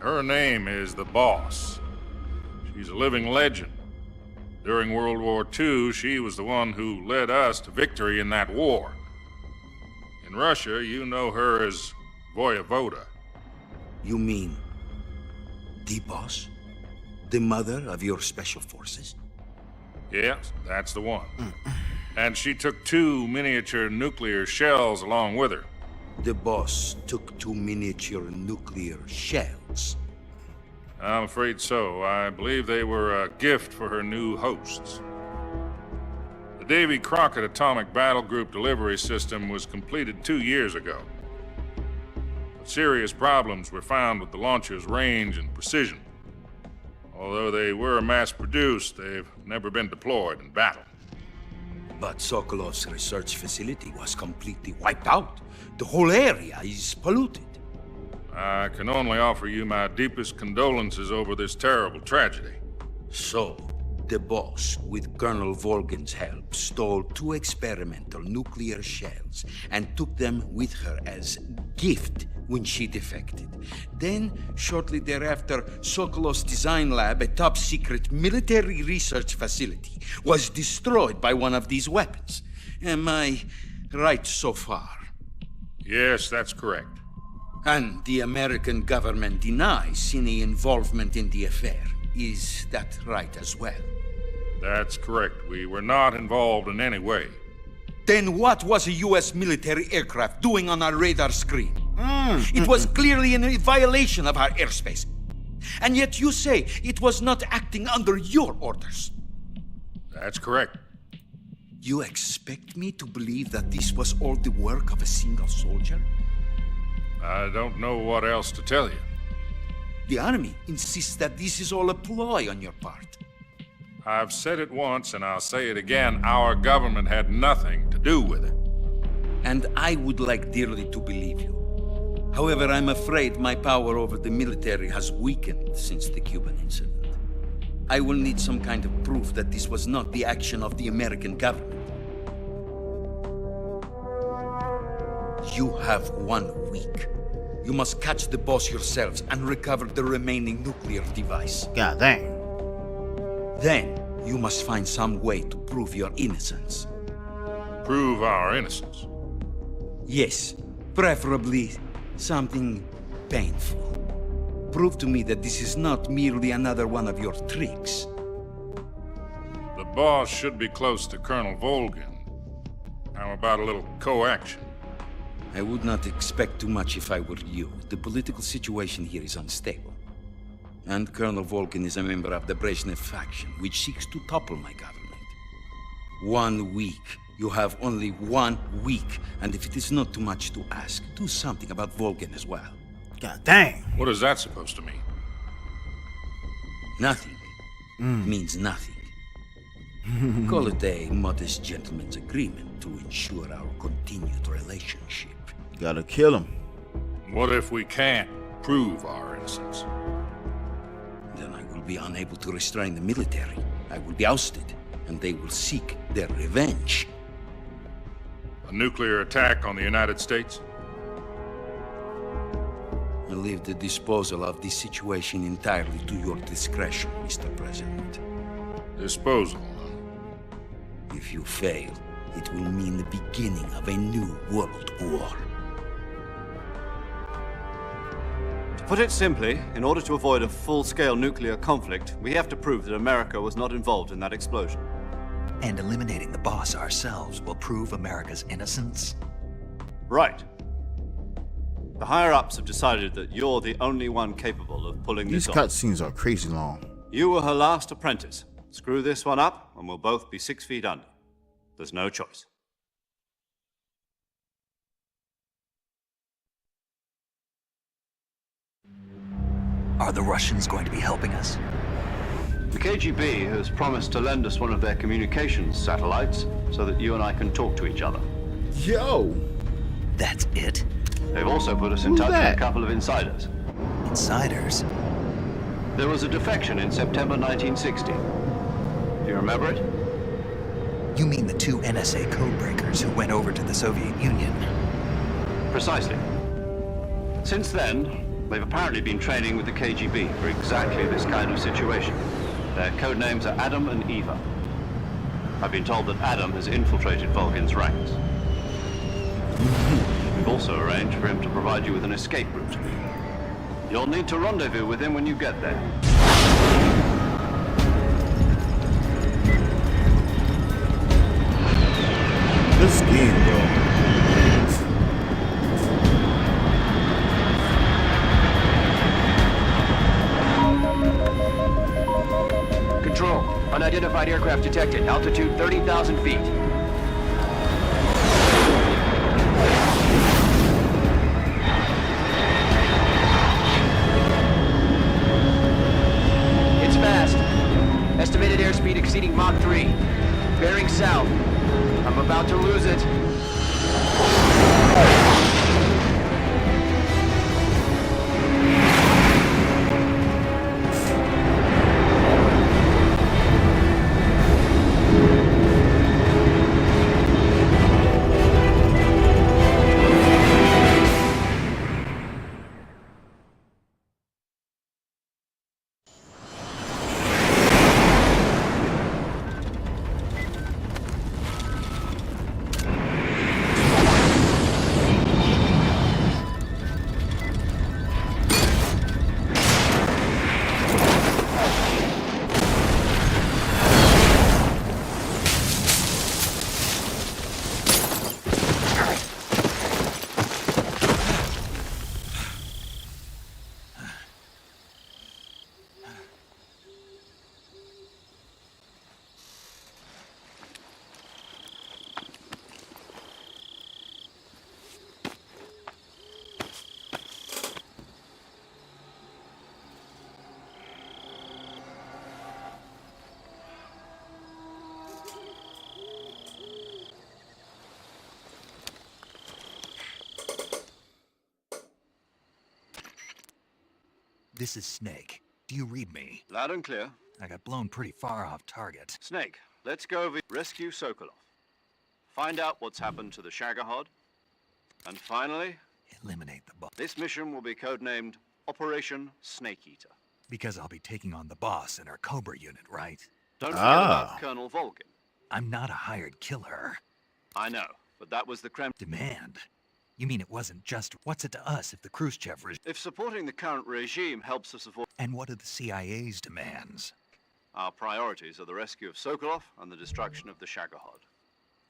Her name is the Boss. She's a living legend. During World War II, she was the one who led us to victory in that war. In Russia, you know her as Voyevoda. You mean the Boss? The mother of your special forces? Yes, that's the one. And she took 2 miniature nuclear shells along with her. The Boss took 2 miniature nuclear shells? I'm afraid so. I believe they were a gift for her new hosts. The Davy Crockett Atomic Battle Group delivery system was completed 2 years ago. But serious problems were found with the launcher's range and precision. Although they were mass-produced, they've never been deployed in battle. But Sokolov's research facility was completely wiped out. The whole area is polluted. I can only offer you my deepest condolences over this terrible tragedy. So, the Boss, with Colonel Volgin's help, stole 2 experimental nuclear shells and took them with her as gift when she defected. Then, shortly thereafter, Sokolov's design lab, a top-secret military research facility, was destroyed by one of these weapons. Am I right so far? Yes, that's correct. And the American government denies any involvement in the affair. Is that right as well? That's correct. We were not involved in any way. Then what was a U.S. military aircraft doing on our radar screen? It was clearly in violation of our airspace. And yet you say it was not acting under your orders. That's correct. You expect me to believe that this was all the work of a single soldier? I don't know what else to tell you. The Army insists that this is all a ploy on your part. I've said it once, and I'll say it again. Our government had nothing to do with it. And I would like dearly to believe you. However, I'm afraid my power over the military has weakened since the Cuban incident. I will need some kind of proof that this was not the action of the American government. You have 1 week. You must catch the Boss yourselves and recover the remaining nuclear device. God dang. Then, you must find some way to prove your innocence. Prove our innocence? Yes. Preferably something painful. Prove to me that this is not merely another one of your tricks. The boss should be close to Colonel Volgin. How about a little co-action? I would not expect too much if I were you. The political situation here is unstable. And Colonel Volgin is a member of the Brezhnev faction, which seeks to topple my government. 1 week. You have only 1 week. And if it is not too much to ask, do something about Volgin as well. God dang. What is that supposed to mean? Nothing. Means nothing. Call it a modest gentleman's agreement to ensure our continued relationship. Gotta kill him. What if we can't prove our innocence? Then I will be unable to restrain the military. I will be ousted, and they will seek their revenge. A nuclear attack on the United States? I leave the disposal of this situation entirely to your discretion, Mr. President. Disposal? If you fail, it will mean the beginning of a new world war. To put it simply, in order to avoid a full-scale nuclear conflict, we have to prove that America was not involved in that explosion. And eliminating the boss ourselves will prove America's innocence? Right. The higher-ups have decided that you're the only one capable of pulling These this off. cutscenes are crazy long. You were her last apprentice. Screw this one up, and we'll both be 6 feet under. There's no choice. Are the Russians going to be helping us? The KGB has promised to lend us one of their communications satellites so that you and I can talk to each other. Yo! That's it? They've also put us in Who's touch that? with a couple of insiders. Insiders? There was a defection in September 1960. Do you remember it? You mean the 2 NSA codebreakers who went over to the Soviet Union? Precisely. Since then, they've apparently been training with the KGB for exactly this kind of situation. Their code names are Adam and Eva. I've been told that Adam has infiltrated Volgin's ranks. We've also arranged for him to provide you with an escape route. You'll need to rendezvous with him when you get there. This game, bro. Control. Unidentified aircraft detected. Altitude 30,000 feet. It's fast. Estimated airspeed exceeding Mach 3. Bearing south. I'm about to lose it. This is Snake. Do you read me? Loud and clear. I got blown pretty far off target. Snake, let's go over rescue Sokolov. Find out what's happened to the Shagohod. And finally, eliminate the boss. This mission will be codenamed Operation Snake Eater. Because I'll be taking on the boss in our Cobra unit, right? Don't forget about Colonel Volgin. I'm not a hired killer. I know, but that was the Kremlin demand. You mean it wasn't just... What's it to us if the Khrushchev regime... If supporting the current regime helps us avoid... And what are the CIA's demands? Our priorities are the rescue of Sokolov and the destruction of the Shagohod.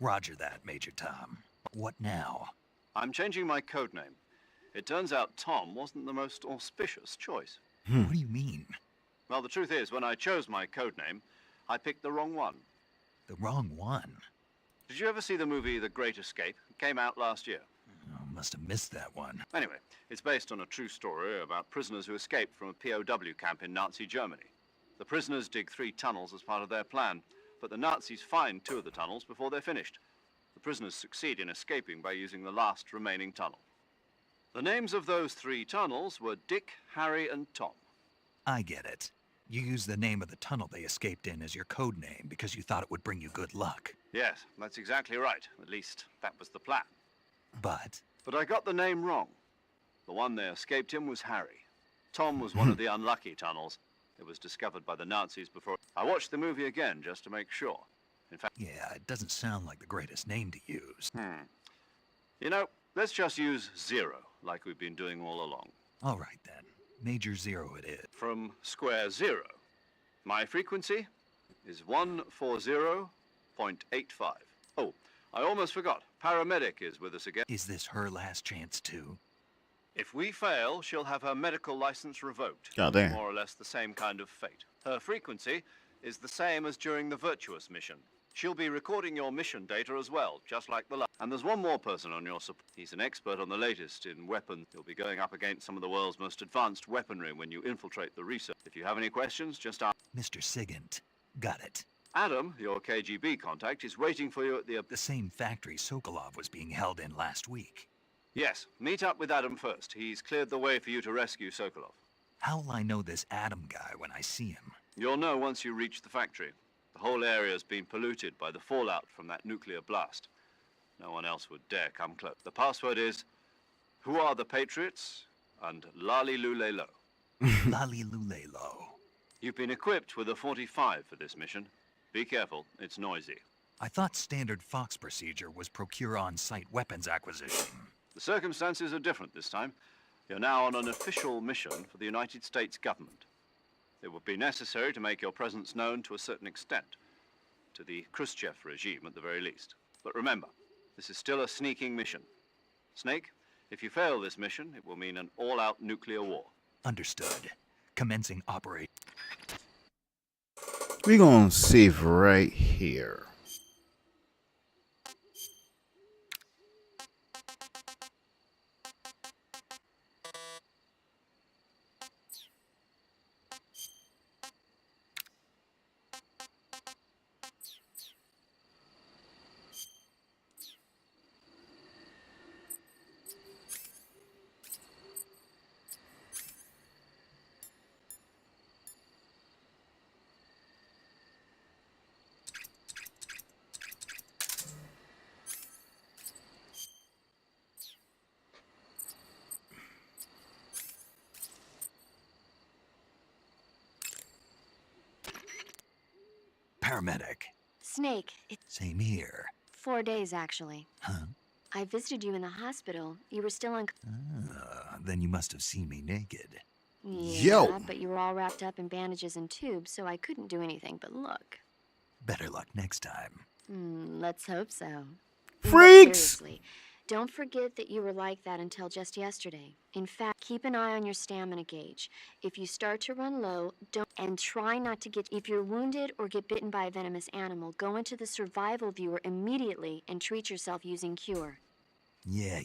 Roger that, Major Tom. What now? I'm changing my code name. It turns out Tom wasn't the most auspicious choice. What do you mean? Well, the truth is, when I chose my code name, I picked the wrong one. The wrong one? Did you ever see the movie The Great Escape? It came out last year. Oh, must have missed that one. Anyway, it's based on a true story about prisoners who escaped from a POW camp in Nazi Germany. The prisoners dig 3 tunnels as part of their plan, but the Nazis find 2 of the tunnels before they're finished. The prisoners succeed in escaping by using the last remaining tunnel. The names of those 3 tunnels were Dick, Harry, and Tom. I get it. You used the name of the tunnel they escaped in as your code name because you thought it would bring you good luck. Yes, that's exactly right. At least, that was the plan. But I got the name wrong. The one they escaped in was Harry. Tom was one of the unlucky tunnels. It was discovered by the Nazis before... I watched the movie again just to make sure. In fact... Yeah, it doesn't sound like the greatest name to use. You know, let's just use Zero, like we've been doing all along. All right, then. Major Zero it is. From Square Zero. My frequency is 140.85. Oh, I almost forgot. Paramedic is with us again. Is this her last chance, too? If we fail, she'll have her medical license revoked. God damn. More or less the same kind of fate. Her frequency is the same as during the Virtuous mission. She'll be recording your mission data as well, just like the last. And there's one more person on your support. He's an expert on the latest in weapons. You'll be going up against some of the world's most advanced weaponry when you infiltrate the research. If you have any questions, just ask. Mr. Sigint. Got it. Adam, your KGB contact, is waiting for you at the same factory Sokolov was being held in last week. Yes, meet up with Adam first. He's cleared the way for you to rescue Sokolov. How'll I know this Adam guy when I see him? You'll know once you reach the factory. The whole area's been polluted by the fallout from that nuclear blast. No one else would dare come close. The password is, "Who are the Patriots?" and "Lali Lule Lo." Lali Lule Lo. You've been equipped with a 45 for this mission. Be careful, it's noisy. I thought standard Fox procedure was procure on-site weapons acquisition. The circumstances are different this time. You're now on an official mission for the United States government. It would be necessary to make your presence known to a certain extent, to the Khrushchev regime at the very least. But remember, this is still a sneaking mission. Snake, if you fail this mission, it will mean an all-out nuclear war. Understood. Commencing operation. We're gonna save right here. Paramedic. Snake, it's Same here. 4 days, actually. Huh? I visited you in the hospital. You were still on... Then you must have seen me naked. Yeah, but you were all wrapped up in bandages and tubes, so I couldn't do anything but look. Better luck next time. Let's hope so. Freaks! Seriously, don't forget that you were like that until just yesterday. In fact, keep an eye on your stamina gauge. If you start to run low, don't... And try not to get... If you're wounded or get bitten by a venomous animal, go into the survival viewer immediately and treat yourself using Cure. Yeah.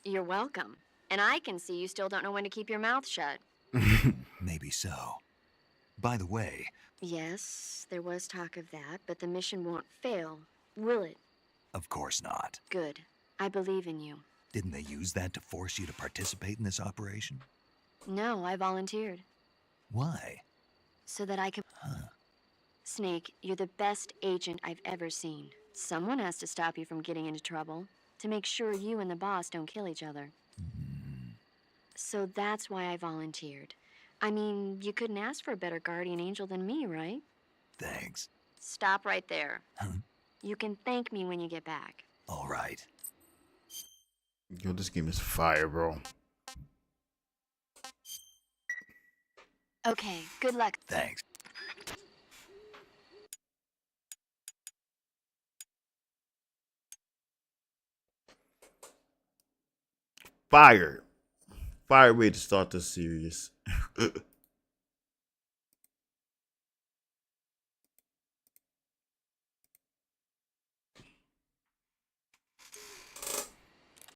You're welcome. And I can see you still don't know when to keep your mouth shut. Maybe so. By the way... Yes, there was talk of that, but the mission won't fail, will it? Of course not. Good. I believe in you. Didn't they use that to force you to participate in this operation? No, I volunteered. Why? So that I could... Snake, you're the best agent I've ever seen. Someone has to stop you from getting into trouble, to make sure you and the boss don't kill each other. So that's why I volunteered. I mean, you couldn't ask for a better guardian angel than me, right? Thanks. Stop right there. Huh? You can thank me when you get back. All right. Yo, this game is fire, bro. Okay, good luck. Thanks. Fire. Fire way to start this series.